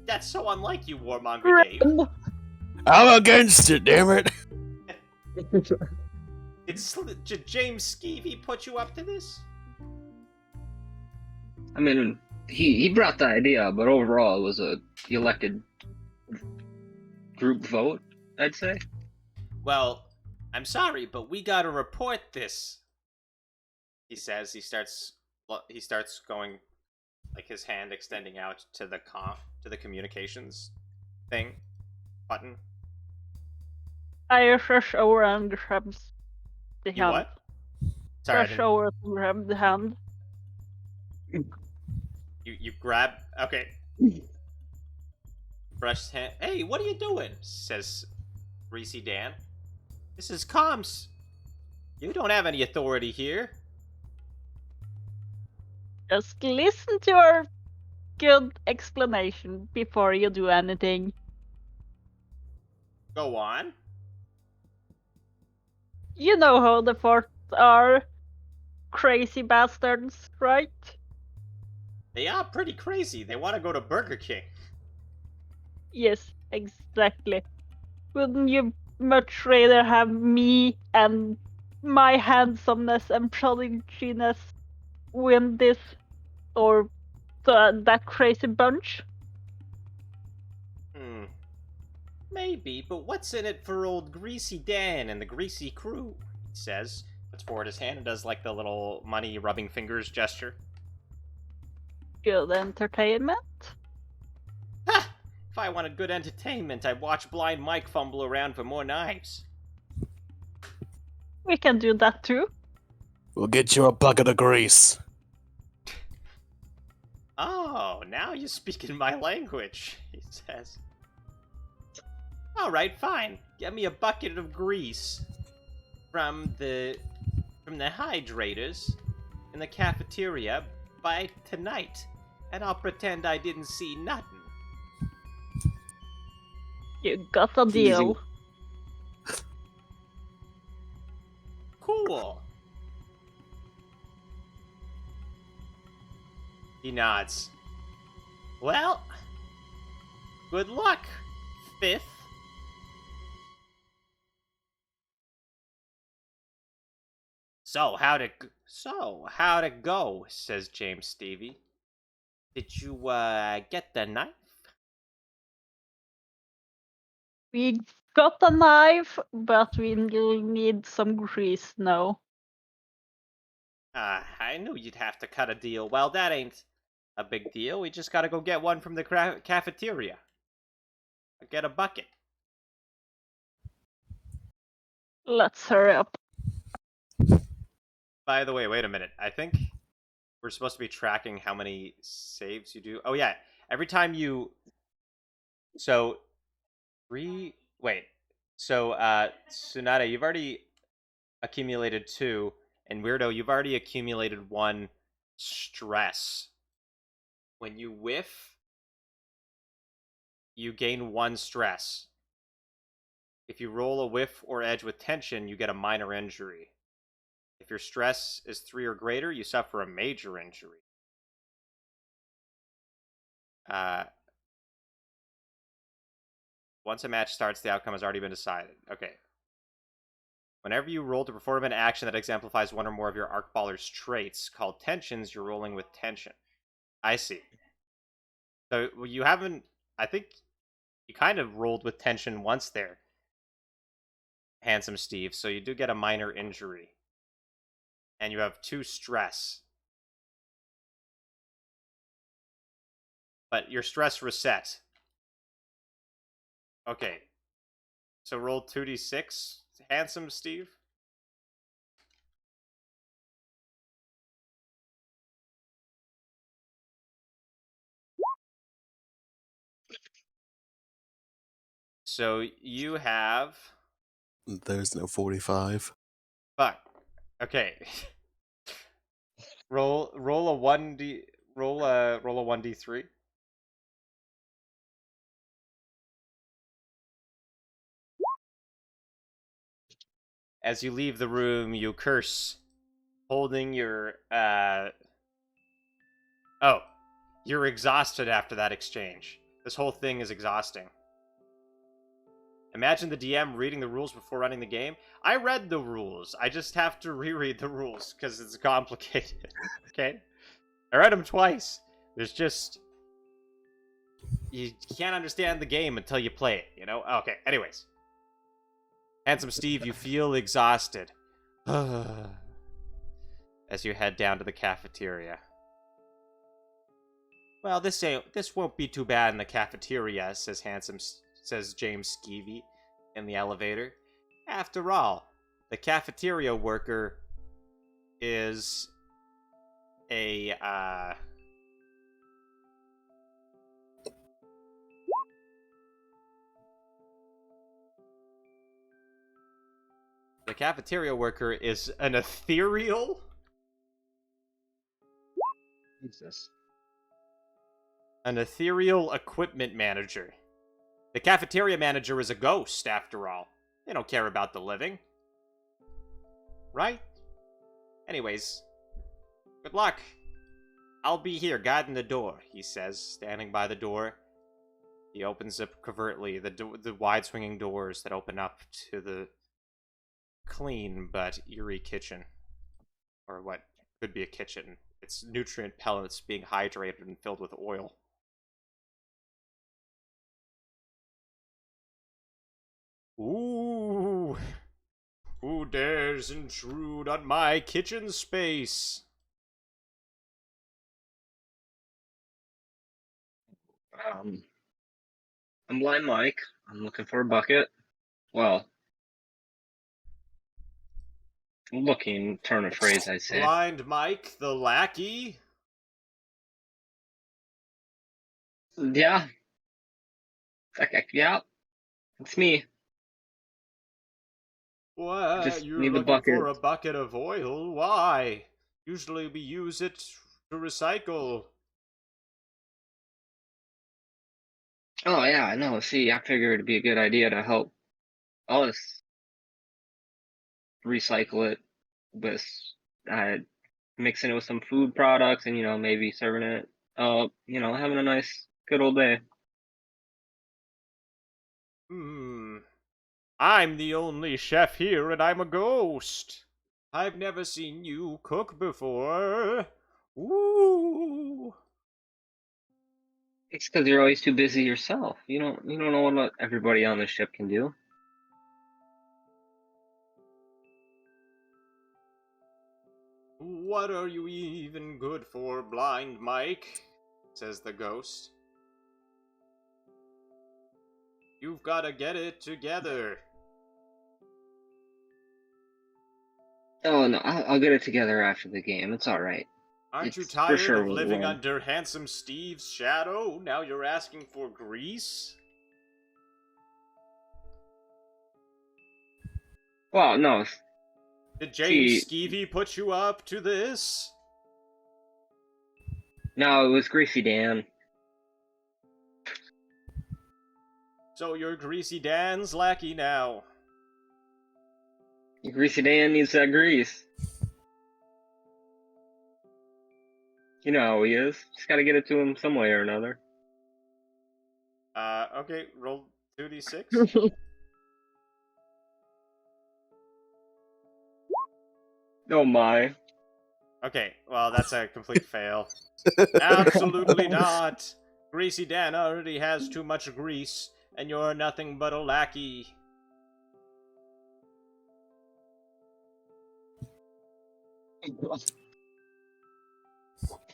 That's so unlike you, Warmonger Dave. I'm against it, damn it. Did James Skeevy put you up to this? I mean, he brought the idea, but overall it was a elected group vote, I'd say. Well, I'm sorry, but we gotta report this. He says. He starts going, like his hand extending out to the communications thing button. I rush over and grabs the You hand. what? Sorry, I Rush didn't- over and grab the hand. You grab. Okay. Brush his hand. Hey, what are you doing? Says Greasy Dan. This is comms. You don't have any authority here. Just listen to our good explanation before you do anything. Go on. You know how the forts are. Crazy bastards, right? They are pretty crazy. They want to go to Burger King. Yes, exactly. Wouldn't you much rather have me and my handsomeness and prodiginess win this, or that crazy bunch? Hmm. Maybe, but what's in it for old Greasy Dan and the Greasy crew? He says, puts forward his hand and does like the little money rubbing fingers gesture. Good entertainment? Ha! If I wanted good entertainment, I'd watch Blind Mike fumble around for more knives. We can do that too. We'll get you a bucket of grease. Oh, now you're speaking my language, he says. Alright, fine. Get me a bucket of grease from the hydrators in the cafeteria by tonight, and I'll pretend I didn't see nothing. You got a deal. Cool. He nods. Well, good luck, Fifth. So, how'd it go? Says James Stevie. Did you, get the knife? We got a knife, but we will need some grease now. I knew you'd have to cut a deal. Well, that ain't a big deal. We just gotta go get one from the cafeteria. Get a bucket. Let's hurry up. By the way, wait a minute. I think we're supposed to be tracking how many saves you do. Oh, yeah. Every time you... So, Wait. So, Tsunade, you've already accumulated 2, and Weirdo, you've already accumulated 1 stress. When you whiff, you gain 1 stress. If you roll a whiff or edge with tension, you get a minor injury. If your stress is 3 or greater, you suffer a major injury. Once a match starts, the outcome has already been decided. Okay. Whenever you roll to perform an action that exemplifies one or more of your Arkballer's traits, called tensions, you're rolling with tension. I see. So you haven't... I think you kind of rolled with tension once there, Handsome Steve, so you do get a minor injury. And you have 2 stress. But your stress reset. Okay. So roll 2d6, Handsome Steve. So you have... There's no 45. Fuck. Okay. roll a 1d... Roll a 1d3. As you leave the room, you curse, holding your, Oh, you're exhausted after that exchange. This whole thing is exhausting. Imagine the DM reading the rules before running the game. I read the rules. I just have to reread the rules, because it's complicated. Okay? I read them twice. There's just... You can't understand the game until you play it, you know? Okay, anyways. Handsome Steve, you feel exhausted as you head down to the cafeteria. Well, this won't be too bad in the cafeteria, says James Skeevy in the elevator. After all, the cafeteria worker is a The cafeteria worker is an ethereal? Jesus. An ethereal equipment manager. The cafeteria manager is a ghost, after all. They don't care about the living. right? Anyways, good luck. I'll be here guarding the door, he says, standing by the door. He opens up covertly the wide swinging doors that open up to the clean but eerie kitchen. Or what could be a kitchen. It's nutrient pellets being hydrated and filled with oil. Ooh! Who dares intrude on my kitchen space? I'm Blind Mike. I'm looking for a bucket. Well, looking, turn of phrase, I say. Blind Mike, the lackey? Yeah. Yeah. It's me. What? Just You're need the looking bucket. for a bucket of oil? Why? Usually we use it to recycle. Oh, yeah, no, see, I figured it'd be a good idea to help us recycle it with mixing it with some food products and, maybe serving it up, having a nice, good old day. I'm the only chef here and I'm a ghost. I've never seen you cook before. Ooh. It's because you're always too busy yourself. You don't know what everybody on the ship can do. What are you even good for, Blind Mike? Says the ghost. You've gotta get it together. Oh, no, I'll get it together after the game. It's all right. Aren't you It's for tired sure of we'll living win. under handsome Steve's shadow? Now you're asking for grease? Well, no, Did James See- Skeevy put you up to this? no, it was Greasy Dan. So you're Greasy Dan's lackey now. Greasy Dan needs that grease. You know how he is. Just gotta get it to him some way or another. Okay, roll 2d6. Oh my. Okay, well, that's a complete fail. Absolutely not! Greasy Dan already has too much grease, and you're nothing but a lackey.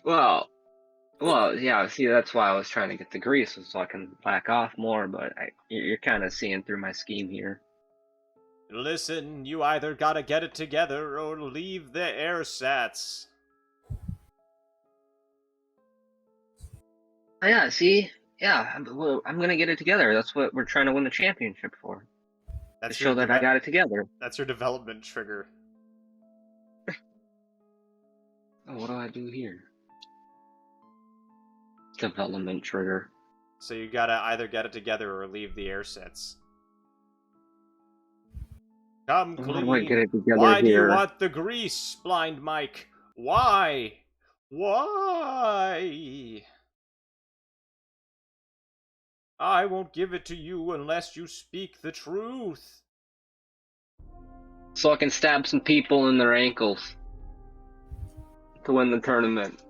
Well, yeah, see, that's why I was trying to get the grease, so I can back off more, but you're kind of seeing through my scheme here. Listen, you either gotta get it together or leave the airsats. Oh, yeah, see? Yeah, I'm gonna get it together. That's what we're trying to win the championship for. To show that I got it together. That's your development trigger. Oh, what do I do here? Development trigger. So you gotta either get it together or leave the airsets. Come How do I clean. get it together Why do you here? want the grease, Blind Mike? Why? Why? I won't give it to you unless you speak the truth. So I can stab some people in their ankles. To win the tournament.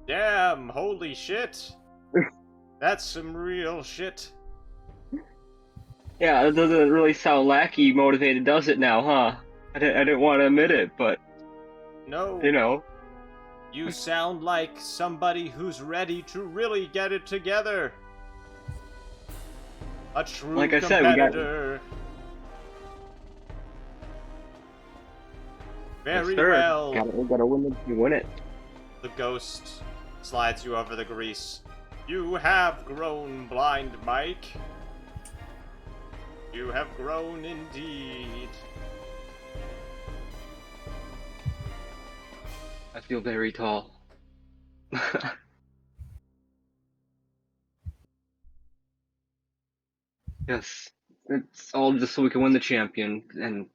Damn, holy shit. That's some real shit. Yeah, it doesn't really sound lackey motivated, does it now, huh? I didn't want to admit it, but, No. You sound like somebody who's ready to really get it together. A true Like I said, we got- competitor. Very Yes, sir. well. Gotta win it. The ghost slides you over the grease. You have grown, Blind Mike. You have grown indeed. I feel very tall. Yes. It's all just so we can win the champion, and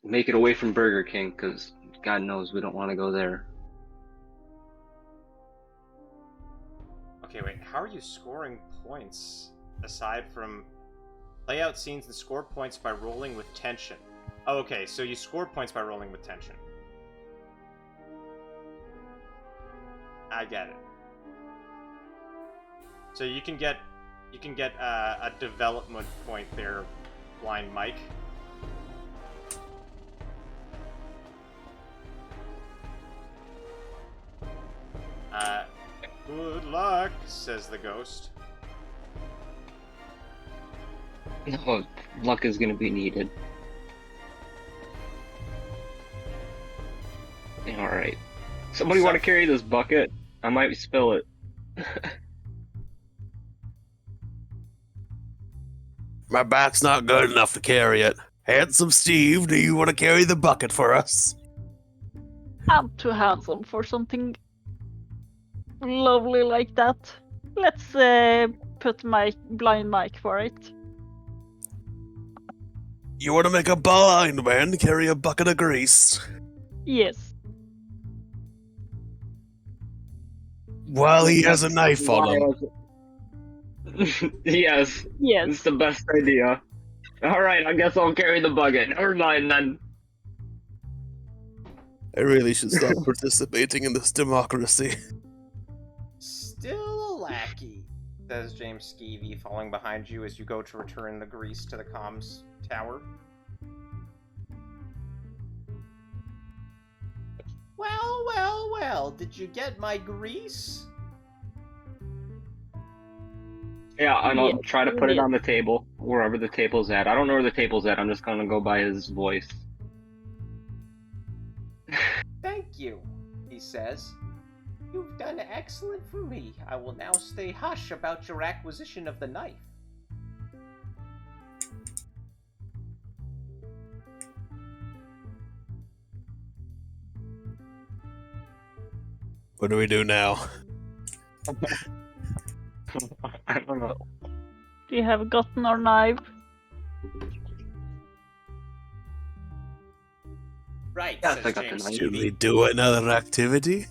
make it away from Burger King, because God knows we don't want to go there. Okay, wait. How are you scoring points aside from play out scenes and score points by rolling with tension? Oh, okay, so you score points by rolling with tension. I get it. So you can get a development point there, Blind Mike. Good luck, says the ghost. No, luck is gonna be needed. Alright. Somebody want to carry this bucket? I might spill it. My back's not good enough to carry it. Handsome Steve, do you want to carry the bucket for us? I'm too handsome for something lovely like that. Let's put my blind mic for it. You want to make a blind man carry a bucket of grease? Yes. While he has a knife on him. Yes. Yes. It's the best idea. Alright, I guess I'll carry the bucket. Never mind then. I really should stop participating in this democracy. Still a lackey, says James Skeevy, falling behind you as you go to return the grease to the comms tower. Well, did you get my grease? Yeah, and I'll try to put it on the table, wherever the table's at. I don't know where the table's at, I'm just gonna go by his voice. Thank you, he says. You've done excellent for me. I will now stay hush about your acquisition of the knife. What do we do now? I don't know. We have gotten our knife. Right, Yes, says I got the James knife. Should we Skeevy. do another activity?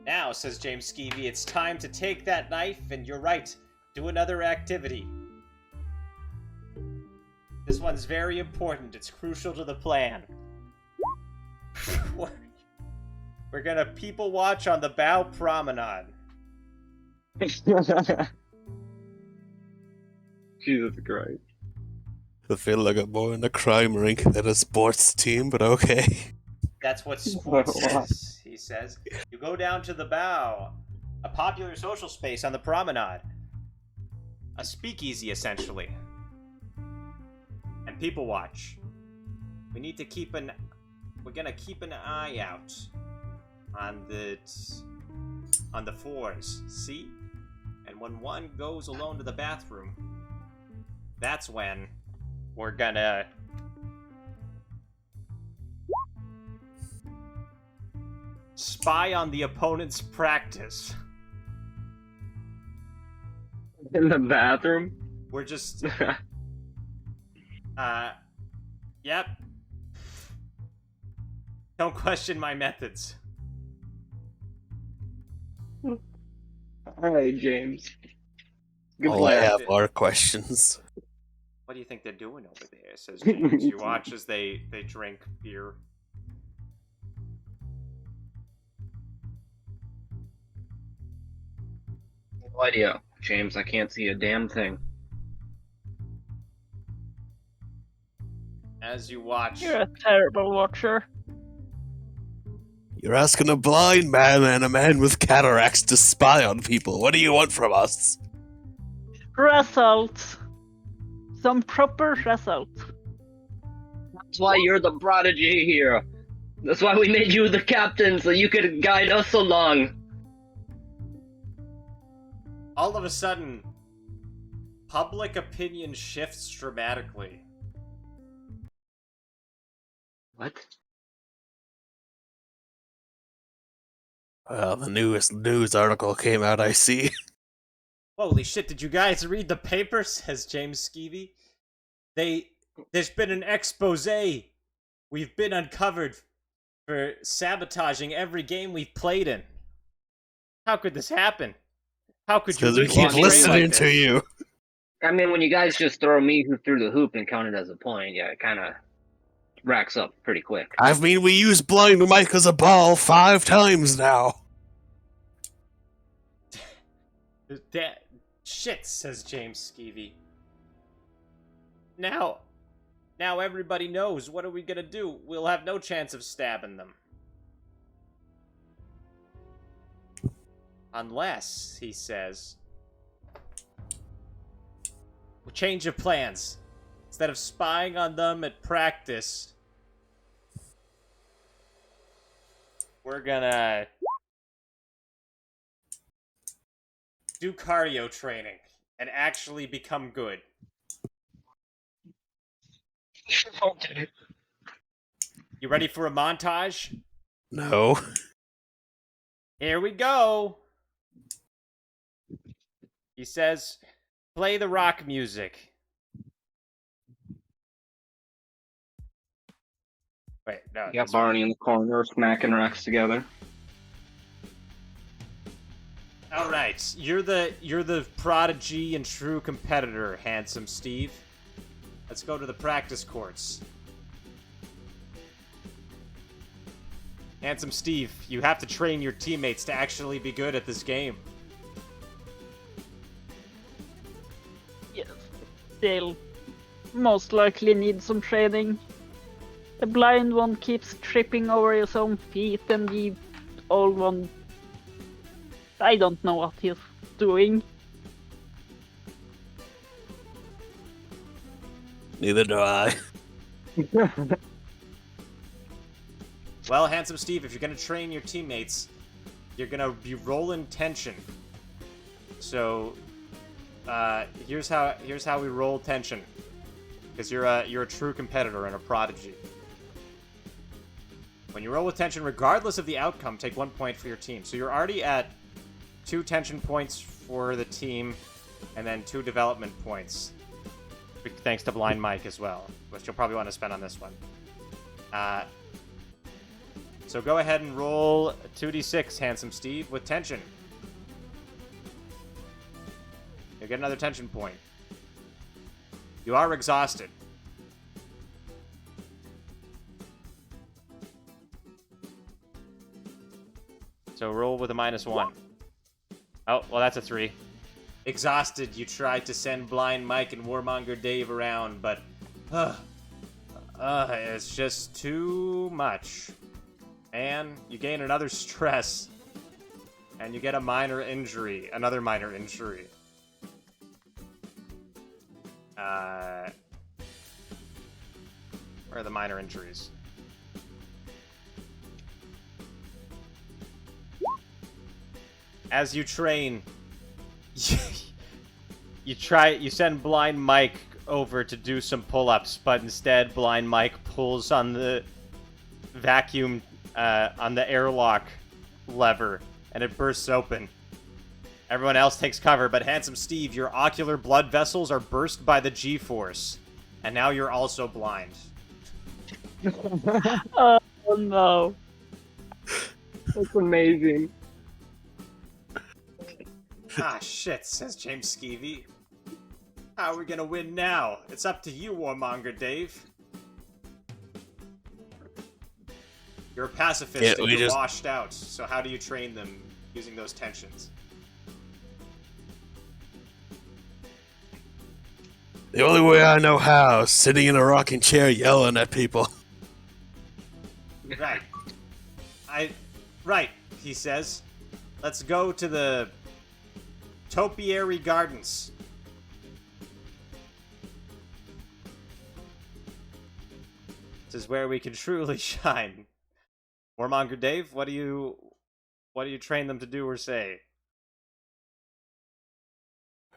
Now, says James Skeevy, it's time to take that knife, and you're right, do another activity. This one's very important. It's crucial to the plan. We're gonna people watch on the Bow Promenade. Jesus Christ. I feel like I'm more in a crime rink than a sports team, but okay. That's what sports is, he says. You go down to the Bow, a popular social space on the promenade. A speakeasy, essentially. And people watch. We're gonna keep an eye out on the floors, see? And when one goes alone to the bathroom, that's when we're gonna spy on the opponent's practice. In the bathroom? We're just yep. Don't question my methods. Alright, James. Good All I plan. have are questions. What do you think they're doing over there? Says James. You watch as they drink beer. No idea, James. I can't see a damn thing. As you watch, You're a terrible watcher. You're asking a blind man and a man with cataracts to spy on people. What do you want from us? Results. Some proper results. That's why you're the prodigy here. That's why we made you the captain, so you could guide us along. all of a sudden, public opinion shifts dramatically. What? Well, the newest news article came out, I see. Holy shit, did you guys read the paper? Says James Skeevy. There's been an expose We've been uncovered for sabotaging every game we've played in. How could this happen? How could you Because we leave keep us astray listening like to this? you. I mean, when you guys just throw me who threw the hoop and count it as a point, yeah, it kind of racks up pretty quick. I mean, we used blind Mike as a ball 5 times now. That shit, says James Skeevy. Now everybody knows. What are we gonna do? We'll have no chance of stabbing them. Unless, he says, we'll change of plans. Instead of spying on them at practice, we're gonna do cardio training and actually become good. Okay. You ready for a montage? No. Here we go. He says, play the rock music. Wait, no. You got Barney in the corner smacking rocks together. All right, you're the prodigy and true competitor, handsome Steve. Let's go to the practice courts. Handsome Steve, you have to train your teammates to actually be good at this game. Yes, they'll most likely need some training. The blind one keeps tripping over his own feet, and the old one, I don't know what he's doing. Neither do I. Well, handsome Steve, if you're gonna train your teammates, you're gonna be rolling tension. So, here's how we roll tension, because you're a true competitor and a prodigy. When you roll with tension, regardless of the outcome, take 1 point for your team. So you're already at 2 tension points for the team, and then 2 development points, thanks to Blind Mike as well, which you'll probably want to spend on this one. So go ahead and roll 2d6, handsome Steve, with tension. You'll get another tension point. You are exhausted. So roll with a -1. Oh, well, that's a 3. Exhausted, you tried to send Blind Mike and Warmonger Dave around, but it's just too much. And you gain another stress, and you get a minor injury, another minor injury. Where are the minor injuries? As you train, you send Blind Mike over to do some pull-ups, but instead Blind Mike pulls on the vacuum, on the airlock lever, and it bursts open. Everyone else takes cover, but handsome Steve, your ocular blood vessels are burst by the G-force, and now you're also blind. Oh no. That's amazing. Ah, shit, says James Skeevy. How are we gonna win now? It's up to you, Warmonger Dave. You're a pacifist Yeah, and we you're just- washed out, so how do you train them using those tensions? The only way I know how is sitting in a rocking chair yelling at people. Right. Right, he says. Let's go to the Topiary Gardens. This is where we can truly shine. Warmonger Dave, what do you train them to do or say?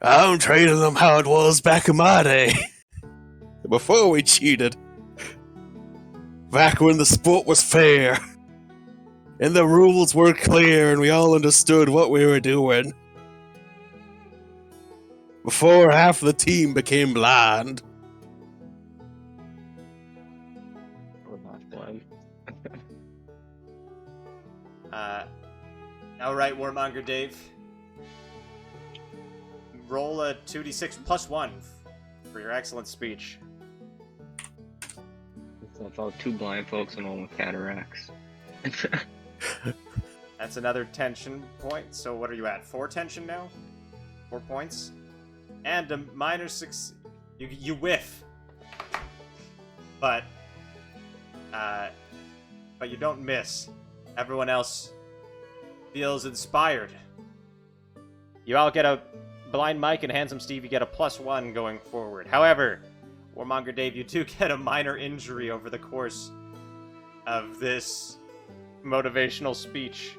I'm training them how it was back in my day. Before we cheated. Back when the sport was fair. And the rules were clear and we all understood what we were doing. Before half the team became blind. Blood. Alright, Warmonger Dave. Roll a 2d6 plus 1 for your excellent speech. So it's all two blind folks and one with cataracts. That's another tension point. So what are you at? 4 tension now? 4 points? And a minor 6... You whiff. But you don't miss. Everyone else feels inspired. You all get a Blind Mike and Handsome Steve, you get a +1 going forward. However, Warmonger Dave, you do get a minor injury over the course of this motivational speech.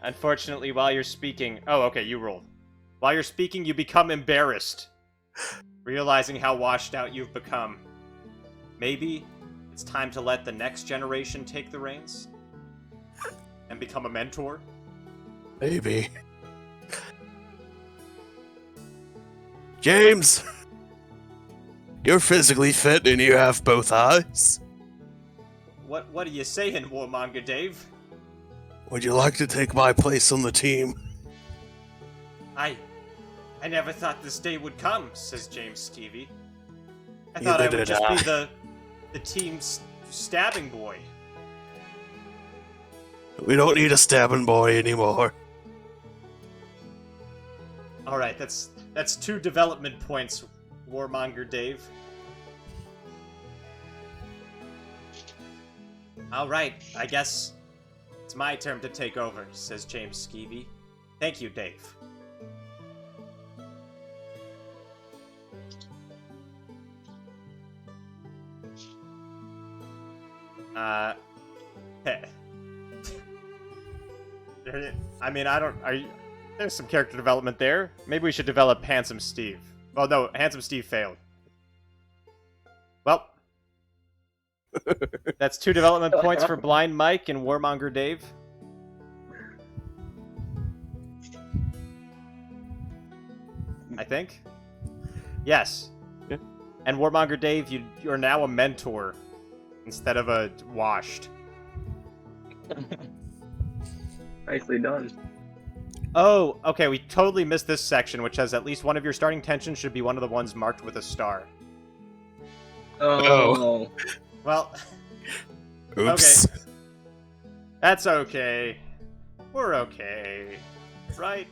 Unfortunately, while you're speaking... Oh, okay, you rolled. While you're speaking, you become embarrassed, realizing how washed out you've become. Maybe it's time to let the next generation take the reins and become a mentor. Maybe. James! You're physically fit and you have both eyes. What are you saying, Warmonger Dave? Would you like to take my place on the team? I never thought this day would come, says James Skeevy. I thought I Neither would did just I. be the team's stabbing boy. We don't need a stabbing boy anymore. Alright, that's 2 development points, Warmonger Dave. Alright, I guess it's my turn to take over, says James Skeevy. Thank you, Dave. I mean, there's some character development there. Maybe we should develop Handsome Steve. Well, no, Handsome Steve failed. Well, that's 2 development points for Blind Mike and Warmonger Dave. I think. Yes. Yeah. And Warmonger Dave, you're now a mentor instead of a washed. Nicely done. Oh, okay, we totally missed this section, which says at least one of your starting tensions should be one of the ones marked with a star. Oh. Well, Oops. Okay. That's okay. We're okay. Right?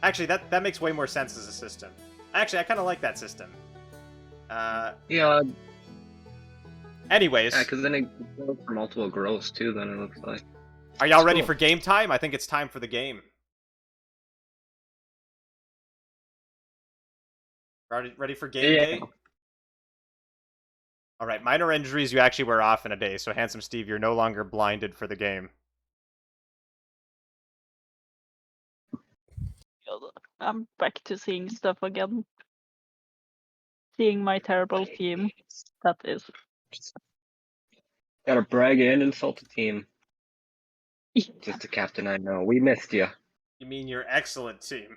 Actually, that makes way more sense as a system. Actually, I kind of like that system. Yeah, Anyways, because then it goes for multiple growths too, then it looks like. are y'all ready cool. for game time? I think it's time for the game. Ready for game day? Alright, minor injuries you actually wear off in a day, so Handsome Steve, you're no longer blinded for the game. I'm back to seeing stuff again. Seeing my terrible team. That is. Gotta brag and insult the team. Just the captain I know. We missed you. You mean your excellent team.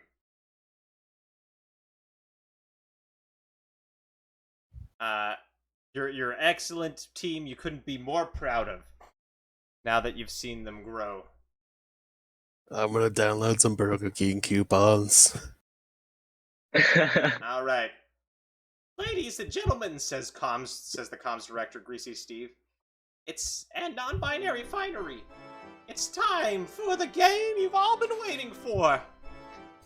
Your excellent team you couldn't be more proud of now that you've seen them grow. I'm gonna download some Burger King coupons. All right. Ladies and gentlemen, says the comms director, Greasy Steve. It's a non-binary finery. It's time for the game you've all been waiting for.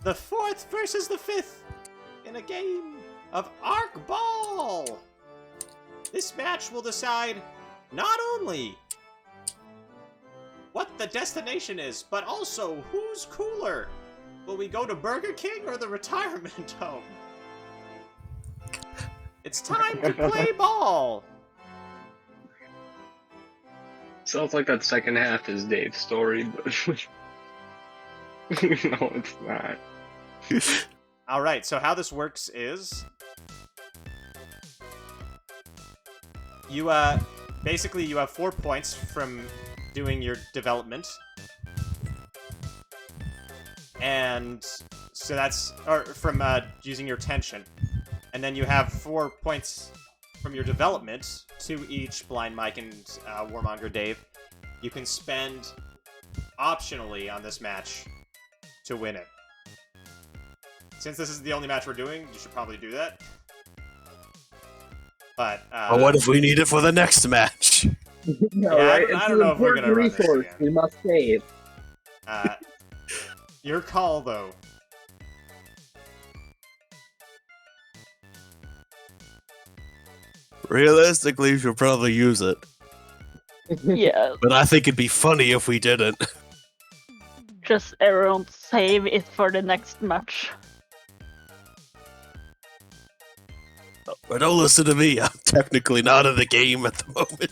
The 4th versus the 5th in a game of Arkball. This match will decide not only what the destination is, but also who's cooler. Will we go to Burger King or the retirement home? It's time to play ball. Sounds like that second half is Dave's story, but no, it's not. All right, so how this works is you basically you have 4 points from doing your development. And so that's from using your tension. And then you have 4 points from your development, 2 each, Blind Mike and Warmonger Dave. You can spend optionally on this match to win it. Since this is the only match we're doing, you should probably do that. But what if we need it for the next match? No, Yeah, right? I don't know if we're gonna run this resource again. we must save. Your call, though. Realistically, we should probably use it. Yeah, But I think it'd be funny if we didn't. just everyone save it for the next match. But don't listen to me. I'm technically not in the game at the moment.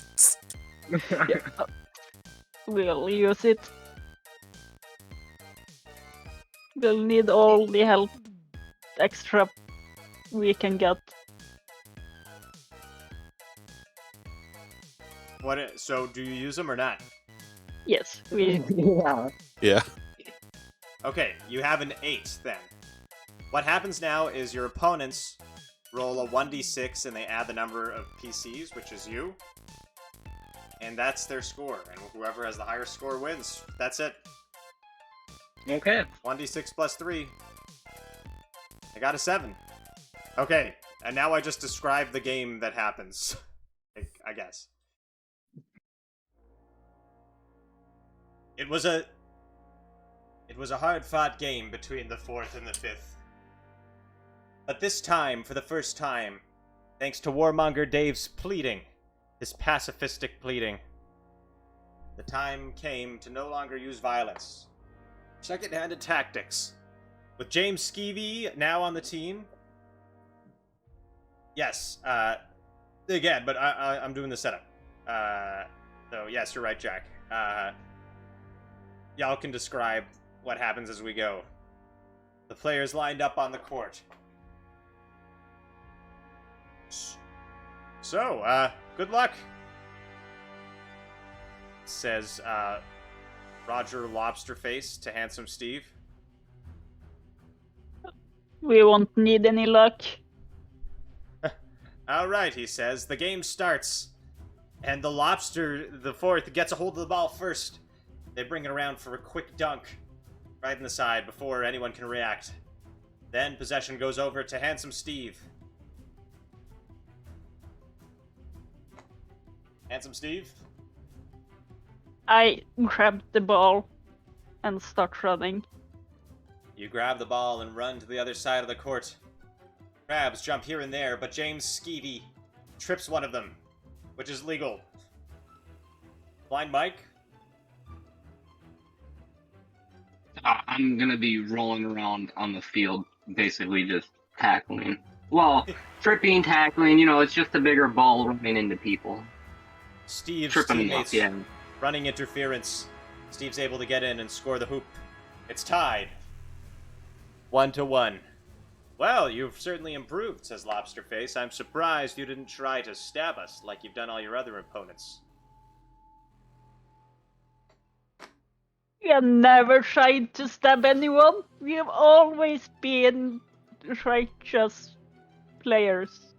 We'll use it. We'll need all the help extra we can get. So, do you use them or not? Yes, we. Yeah. Yeah. Okay, you have an 8 then. What happens now is your opponents roll a 1d6 and they add the number of PCs, which is you. And that's their score. And whoever has the higher score wins. That's it. Okay. 1d6 plus 3. I got a 7. Okay, and now I just described the game that happens. I guess. It was a hard-fought game between the 4th and the 5th. But this time, for the first time, thanks to Warmonger Dave's pleading, his pacifistic pleading, the time came to no longer use violence. Second-handed tactics. With James Skeevy now on the team. Yes, again, but I'm doing the setup. So, yes, you're right, Jack. Y'all can describe what happens as we go. The players lined up on the court. So, good luck, says Roger Lobsterface to Handsome Steve. We won't need any luck. Alright, he says. The game starts. And the lobster, the 4th, gets a hold of the ball first. They bring it around for a quick dunk. Right in the side before anyone can react. Then possession goes over to Handsome Steve. Handsome Steve? I grab the ball and start running. You grab the ball and run to the other side of the court. Crabs jump here and there, but James Skeevy trips one of them, which is legal. Blind Mike? I'm gonna be rolling around on the field, basically just tackling. Well, tripping, tackling, it's just a bigger ball running into people. Steve's Tripping teammates off, yeah. running interference. Steve's able to get in and score the hoop. It's tied. 1-1. Well, you've certainly improved, says Lobsterface. I'm surprised you didn't try to stab us like you've done all your other opponents. We have never tried to stab anyone. We have always been righteous players.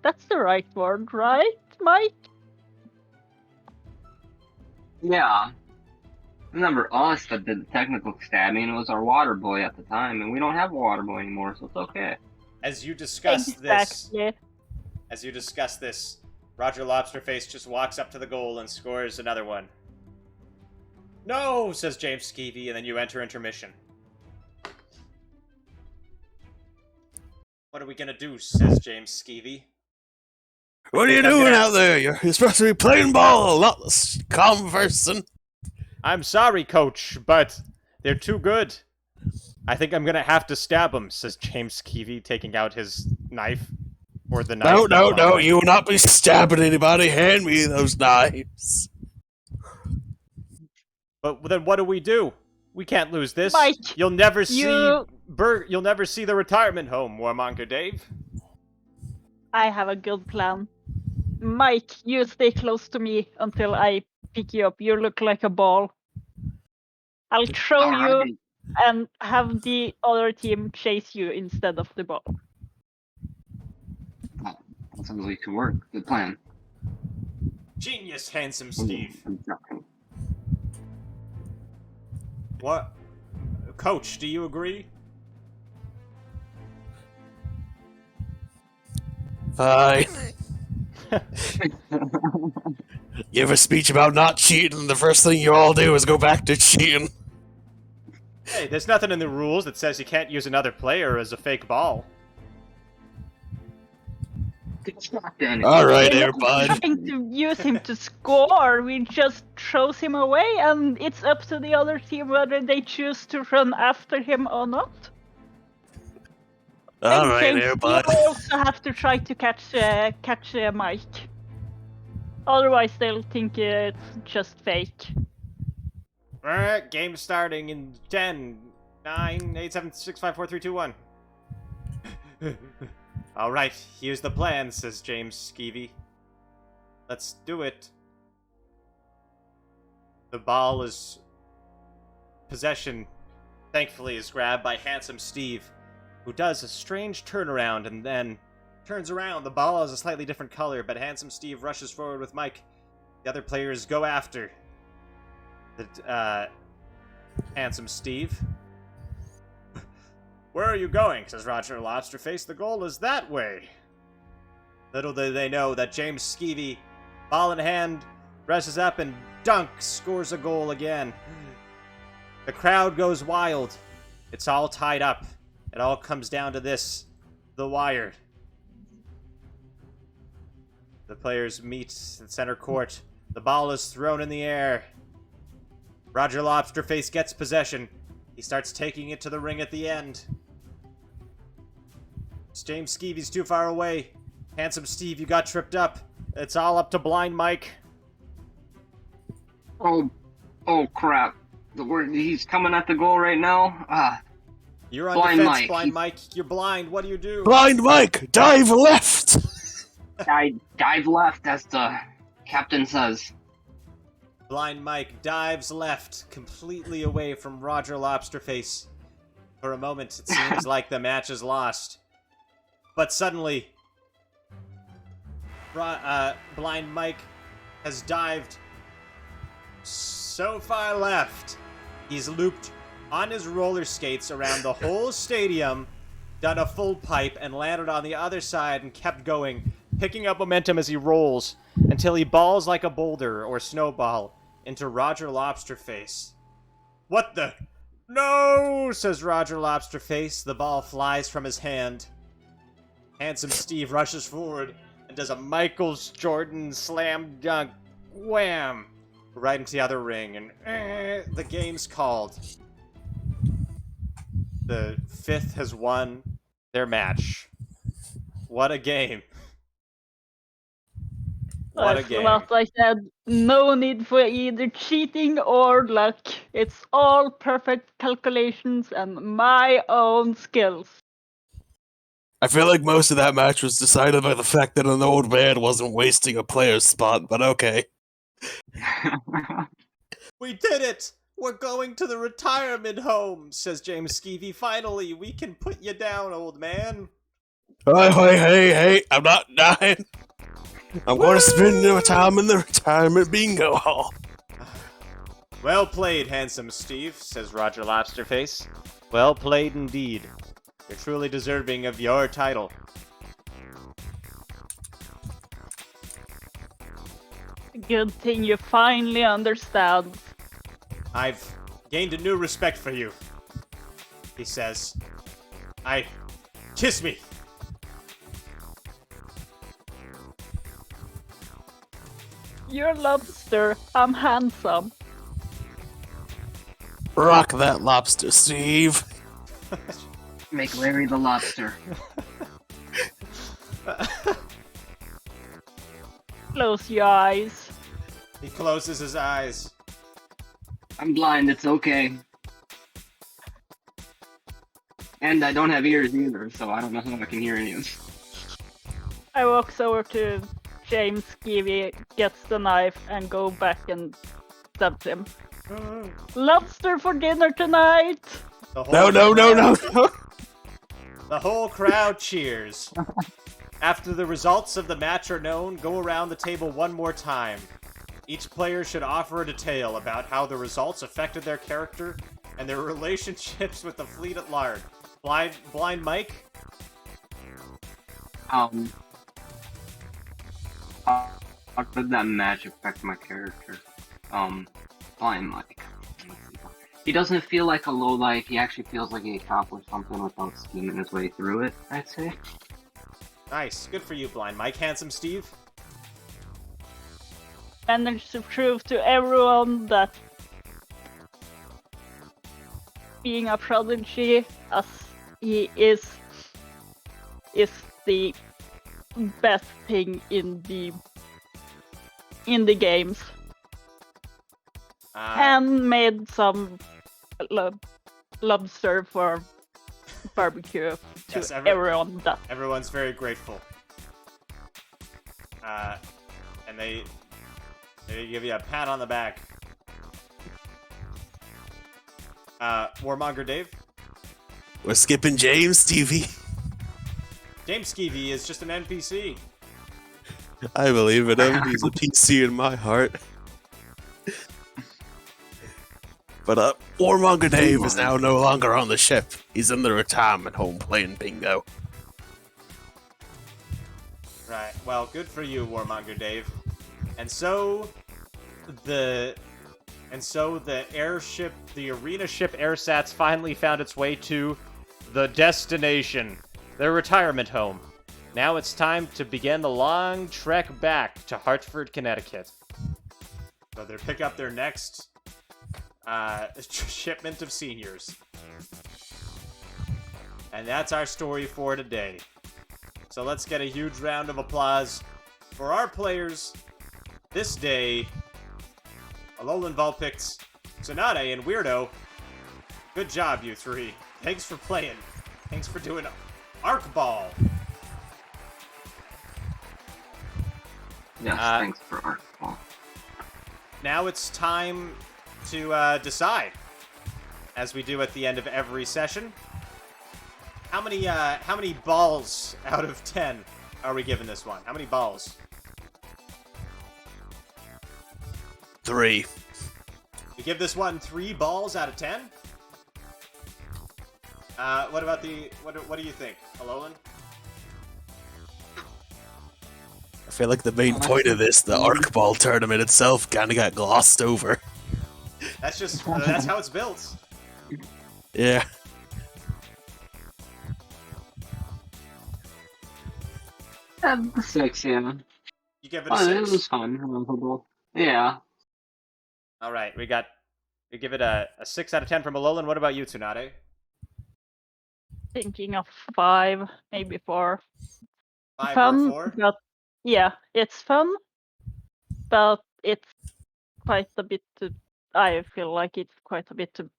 That's the right word, right, Mike? Yeah. Remember us that did the technical stabbing. It was our water boy at the time, and we don't have a water boy anymore, so it's okay. As you discuss Exactly. this, Roger Lobsterface just walks up to the goal and scores another one. No, says James Skeevy, and then you enter intermission. What are we gonna do, says James Skeevy. What are you doing out there? You're supposed to be playing ball, not conversing. I'm sorry, coach, but they're too good. I think I'm gonna have to stab them, says James Skeevy, taking out his knife. Or the knife. No, you will not be stabbing anybody. Hand me those knives. But then what do? We can't lose this. Mike, You'll never see you'll never see the retirement home, Warmonger Dave. I have a good plan. Mike, you stay close to me until I pick you up. You look like a ball. I'll throw you and have the other team chase you instead of the ball. That sounds like to work. Good plan. Genius, Handsome Steve. Okay. What? Coach, do you agree? Fine. Give a speech about not cheating, the first thing you all do is go back to cheating. Hey, there's nothing in the rules that says you can't use another player as a fake ball. Alright, We're there, not bud. trying to use him to score, we just throws him away, and it's up to the other team whether they choose to run after him or not. Alright, James, there, bud. you also have to try to catch Mike. Otherwise, they'll think it's just fake. Alright, game starting in 10, 9, 8, 7, 6, 5, 4, 3, 2, 1. Alright, here's the plan, says James Skeevy. Let's do it. The ball is... Possession, thankfully, is grabbed by Handsome Steve, who does a strange turnaround and then turns around. The ball is a slightly different color, but Handsome Steve rushes forward with Mike. The other players go after the Handsome Steve. Where are you going? Says Roger Lobsterface. The goal is that way. Little do they know that James Skeevy, ball in hand, dresses up and scores a goal again. The crowd goes wild. It's all tied up. It all comes down to this, the wire. The players meet at center court. The ball is thrown in the air. Roger Lobsterface gets possession. He starts taking it to the ring at the end. James Skeevy's too far away. Handsome Steve, you got tripped up. It's all up to Blind Mike. Oh crap. He's coming at the goal right now. You're on Blind defense, Mike. Blind Mike. You're blind. What do you do? Blind Mike, dive left! I dive left, as the captain says. Blind Mike dives left, completely away from Roger Lobsterface. For a moment, it seems like the match is lost. But suddenly, Blind Mike has dived so far left, he's looped on his roller skates around the whole stadium, done a full pipe, and landed on the other side and kept going, picking up momentum as he rolls, until he balls like a boulder or snowball into Roger Lobsterface. What the? No, says Roger Lobsterface. The ball flies from his hand. Handsome Steve rushes forward and does a Michael Jordan slam dunk. Wham! Right into the other ring, and the game's called. The fifth has won their match. What a game. What a game. As I said, no need for either cheating or luck. It's all perfect calculations and my own skills. I feel like most of that match was decided by the fact that an old man wasn't wasting a player's spot, but okay. We did it! We're going to the retirement home, says James Skeevy. Finally, we can put you down, old man. Hey, I'm not dying. I'm going to spend my time in the retirement bingo hall. Well played, Handsome Steve, says Roger Lobsterface. Well played indeed. You're truly deserving of your title. Good thing you finally understand. I've gained a new respect for you, he says. Kiss me. You're lobster, I'm handsome. Rock that lobster, Steve. Make Larry the lobster. Close your eyes. He closes his eyes. I'm blind, it's okay. And I don't have ears either, so I don't know how I can hear any of this. I walks over to James Skeevy, gets the knife, and go back and stabs him. Lobster for dinner tonight! The whole No. The whole crowd cheers. After the results of the match are known, go around the table one more time. Each player should offer a detail about how the results affected their character and their relationships with the fleet at large. Blind Mike? How did that match affect my character? Blind Mike. He doesn't feel like a lowlife, he actually feels like he accomplished something without scheming his way through it, I'd say. Nice. Good for you, Blind Mike. Handsome Steve? Managed to prove to everyone that being a prodigy, as he is the best thing in the games. And made some lobster for barbecue to Yes, everyone. That everyone's very grateful. And they give you a pat on the back. Warmonger Dave? We're skipping James, Stevie. James Skeevy is just an NPC. I believe in him. He's a PC in my heart. But Warmonger Dave is now no longer on the ship. He's in the retirement home playing bingo. Right. Well, good for you, Warmonger Dave. And so the airship, the arena ship AirSats finally found its way to the destination, their retirement home. Now it's time to begin the long trek back to Hartford, Connecticut. So they pick up their next shipment of seniors. And that's our story for today. So let's get a huge round of applause for our players this day. Alolan Vulpix, Tsunade, and Weirdo. Good job, you three. Thanks for playing. Thanks for doing Arkball. Yes, thanks for Arkball. Now it's time to decide, as we do at the end of every session. How many balls out of 10 are we giving this one? How many balls? 3. We give this one 3 balls out of 10? What about what do you think, Alolan? I feel like the main point of this, the Arkball tournament itself, kind of got glossed over. That's just, that's how it's built. Yeah. The 6, yeah. You give it a 6? It was fun. Yeah. Alright, we give it a 6 out of 10 from Alolan. What about you, Tsunade? thinking of 5, maybe 4. 5 Fun, or 4? but yeah, it's fun, but it's quite a bit to. I feel like it's quite a bit to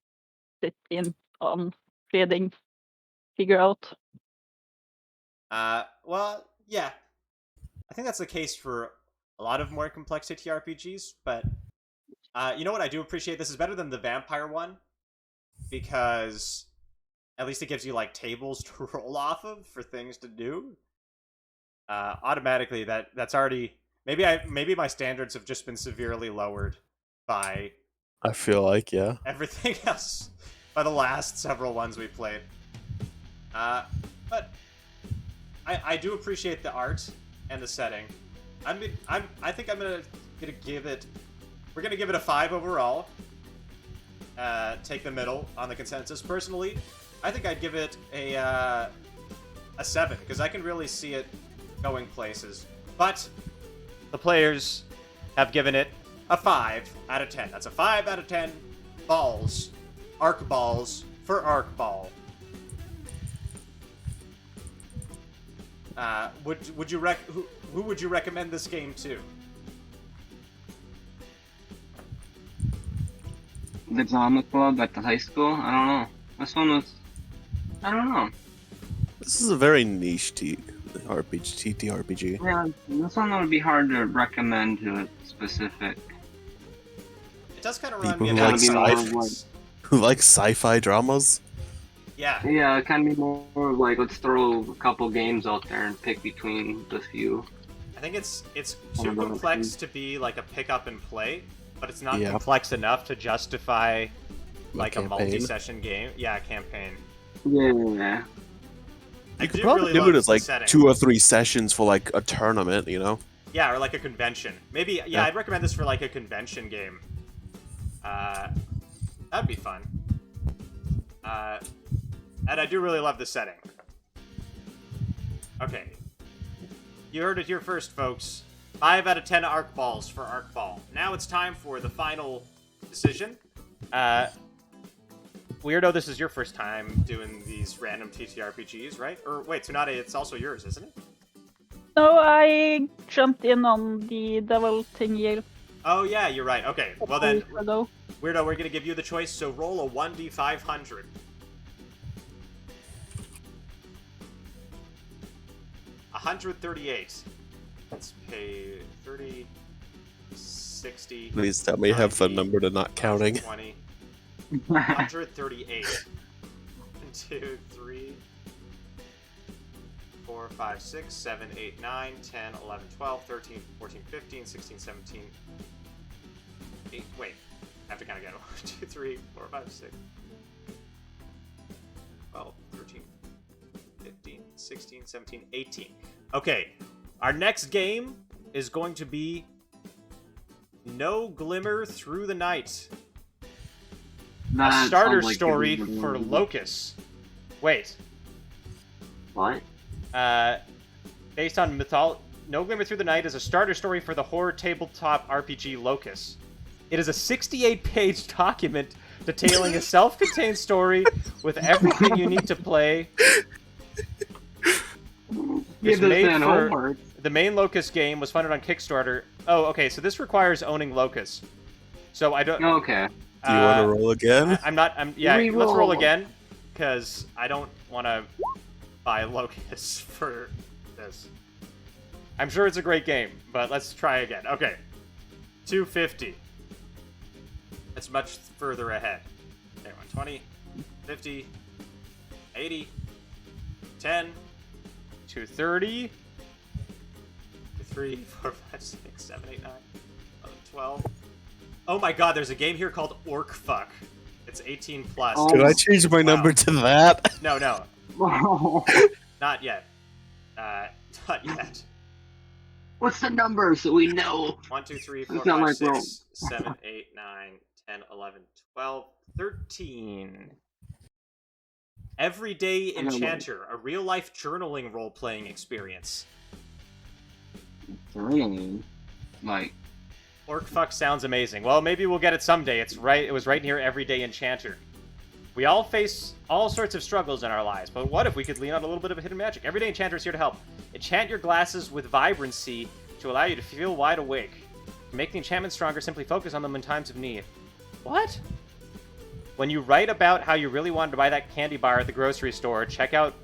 sit in on reading, figure out. Well, yeah. I think that's the case for a lot of more complex TTRPGs, but you know what I do appreciate? This is better than the vampire one, because at least it gives you, like, tables to roll off of for things to do. Automatically, that's already... Maybe my standards have just been severely lowered by... I feel like, yeah. Everything else by the last several ones we played. But I do appreciate the art and the setting. I think I'm gonna give it. We're gonna give it a 5 overall. Take the middle on the consensus. Personally, I think I'd give it a 7 because I can really see it going places. But the players have given it a 5 out of 10. That's a 5 out of 10 balls. Arc balls for Arkball. Would you who would you recommend this game to? The drama club at the high school? I don't know. This one was... I don't know. This is a very niche TTRPG. Yeah, this one would be hard to recommend to a specific... It does kind of run People me who of like who like sci-fi dramas. Yeah. Yeah, it kind of be more of like, let's throw a couple games out there and pick between the few. I think it's One too of those complex things. to be like a pick up and play, but it's not Yeah. complex enough to justify like a campaign. multi-session game. Yeah, campaign. Yeah. I You could do probably really do love it as the like setting. 2 or 3 sessions for like a tournament, you know? Yeah, or like a convention. Maybe, yeah, Yeah. I'd recommend this for like a convention game. That'd be fun. And I do really love the setting. Okay. You heard it here first, folks. 5 out of 10 Arkballs for Arkball. Now it's time for the final decision. Weirdo, this is your first time doing these random TTRPGs, right? Or wait, Tsunade, it's also yours, isn't it? No, I jumped in on the devil thingy. Oh yeah, you're right. Okay, well then, Ago. Weirdo, we're gonna give you the choice, so roll a 1d500. $138. Let's pay 30, 60. Please tell me you have the 90, number to not counting. 20. 138. 1, 2, 3, 4, 5, 6, 7, 8, 9, 10, 11, 12, 13, 14, 15, 16, 17, 8. Wait, I have to kind of get 1, 2, 3, 4, 5, 6, 12, 13, 15, 16, 17, 18. Okay, our next game is going to be No Glimmer Through the Night. That A starter sounds like story a good for one. Locus. Wait. What? Based on No Glimmer Through the Night is a starter story for the horror tabletop RPG Locus. It is a 68-page document detailing a self-contained story with everything you need to play. Give It's this made man for- homework. The main Locus game was funded on Kickstarter. Oh, okay, so this requires owning Locus. So I don't... Okay. Do you want to roll again? Yeah, let's roll Re-roll. again, because I don't want to buy Locus for this. I'm sure it's a great game, but let's try again. Okay. 250. That's much further ahead. Okay, 120, 50, 80, 10, 230, 3, 4, 5, 6, 7, 8, 9, 11, 12. Oh my god, there's a game here called Orc Fuck. It's 18 plus. Oh. Did I change my Wow. number to that? No, no, Oh. not yet. Not yet. What's the number so we know? 1, 2, 3, 4, It's not 5, like 6, 7, 8, 9, 10, 11, 12, 13. Everyday I know. Enchanter, a real-life journaling role-playing experience. Really? Like, Orc Fuck sounds amazing. Well, maybe we'll get it someday. It was right near Everyday Enchanter. We all face all sorts of struggles in our lives, but what if we could lean on a little bit of a hidden magic? Everyday Enchanter is here to help. Enchant your glasses with vibrancy to allow you to feel wide awake. To make the enchantment stronger, simply focus on them in times of need. What? When you write about how you really wanted to buy that candy bar at the grocery store, check out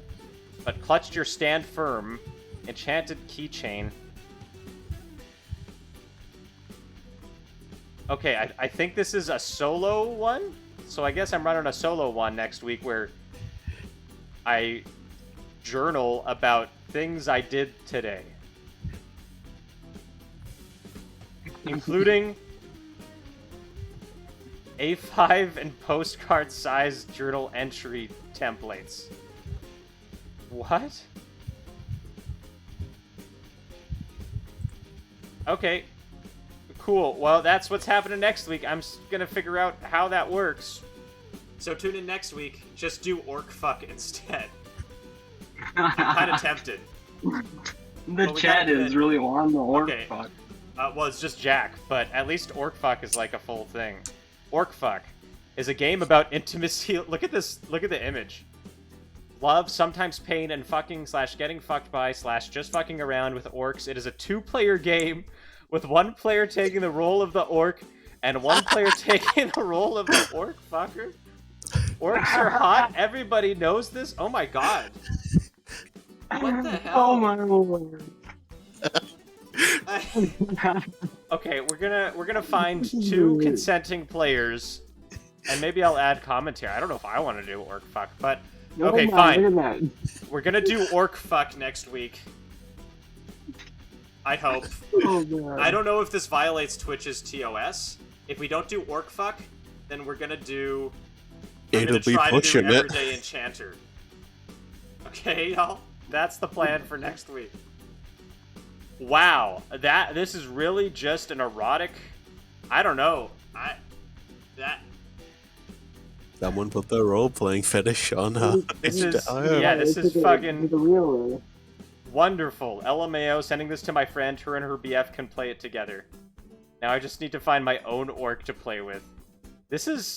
But Clutched Your Stand Firm, Enchanted Keychain. Okay, I think this is a solo one, so I guess I'm running a solo one next week where I journal about things I did today. Including A5 and postcard-sized journal entry templates. What? Okay. Cool. Well, that's what's happening next week. I'm gonna figure out how that works. So tune in next week. Just do Orc Fuck instead. I'm kind of tempted. the we chat gotta is get- really on the orc Okay. fuck. Well, it's just Jack, but at least Orc Fuck is like a full thing. Orc Fuck is a game about intimacy. Look at this. Look at the image. Love, sometimes pain, and fucking/getting fucked by/just fucking around with orcs. It is a 2-player game with 1 player taking the role of the orc and 1 player taking the role of the orc fucker. Orcs are hot. Everybody knows this. Oh my god. What the hell? Oh my lord. Okay, we're gonna find 2 consenting players, and maybe I'll add commentary. I don't know if I want to do Orc Fuck, but Okay, Look at fine. that. We're gonna do orc fuck next week. I hope. Oh, man. I don't know if this violates Twitch's TOS. If we don't do orc fuck, then we're gonna do. I'm It'll gonna be try to do pushing it. Everyday Enchanter. Okay, y'all. That's the plan for next week. Wow, this is really just an erotic. I don't know. Someone put their role-playing fetish on This is Dial. yeah. This is fucking The real way. wonderful. LMAO, sending this to my friend. Her and her BF can play it together. Now I just need to find my own orc to play with. This is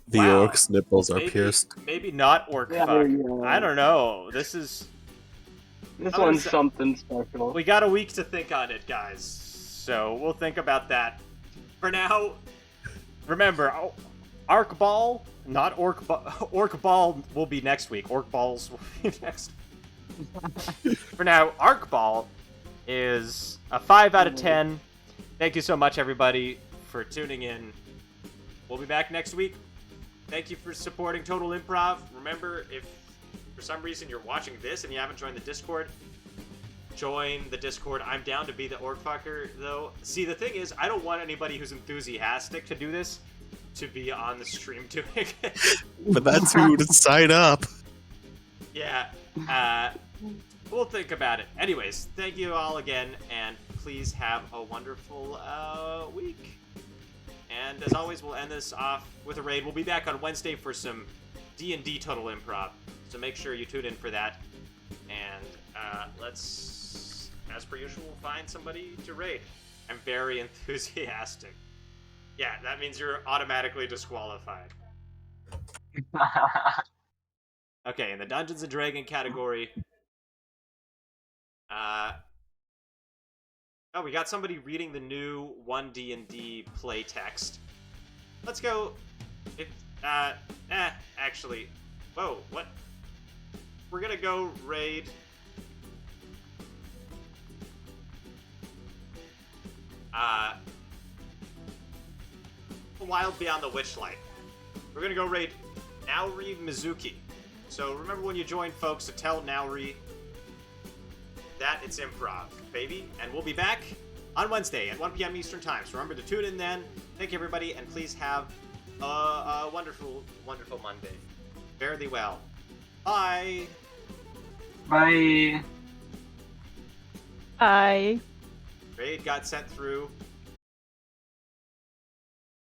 The Wow. orc's nipples are maybe, pierced. maybe not orc Yeah, fuck. yeah. I don't know. This is. This I'm gonna one's say- something special. We got a week to think on it, guys. So we'll think about that. For now, remember, Arkball, not Orkball will be next week. Orkballs will be next. For now, Arkball is a 5 out of 10. Thank you so much, everybody, for tuning in. We'll be back next week. Thank you for supporting Total Improv. Remember, if for some reason you're watching this and you haven't joined the Discord, join the Discord. I'm down to be the orc fucker, though. See, the thing is, I don't want anybody who's enthusiastic to do this to be on the stream doing it. But that's who would sign up. Yeah, we'll think about it. Anyways, thank you all again, and please have a wonderful week. And as always, we'll end this off with a raid. We'll be back on Wednesday for some D&D Total Improv, so make sure you tune in for that. And let's, as per usual, find somebody to raid. I'm very enthusiastic. Yeah, that means you're automatically disqualified. Okay, in the Dungeons and Dragons category, oh, we got somebody reading the new 1D&D play text. Let's go. Actually, whoa, what? We're gonna go raid. Wild Beyond the Witchlight. We're gonna go raid Nauri Mizuki. So remember when you join, folks, to tell Nauri that it's improv, baby. And we'll be back on Wednesday at 1 p.m. Eastern Time. So remember to tune in then. Thank you, everybody, and please have a wonderful, wonderful Monday. Fare thee well. Bye. Bye. Bye. Raid got sent through.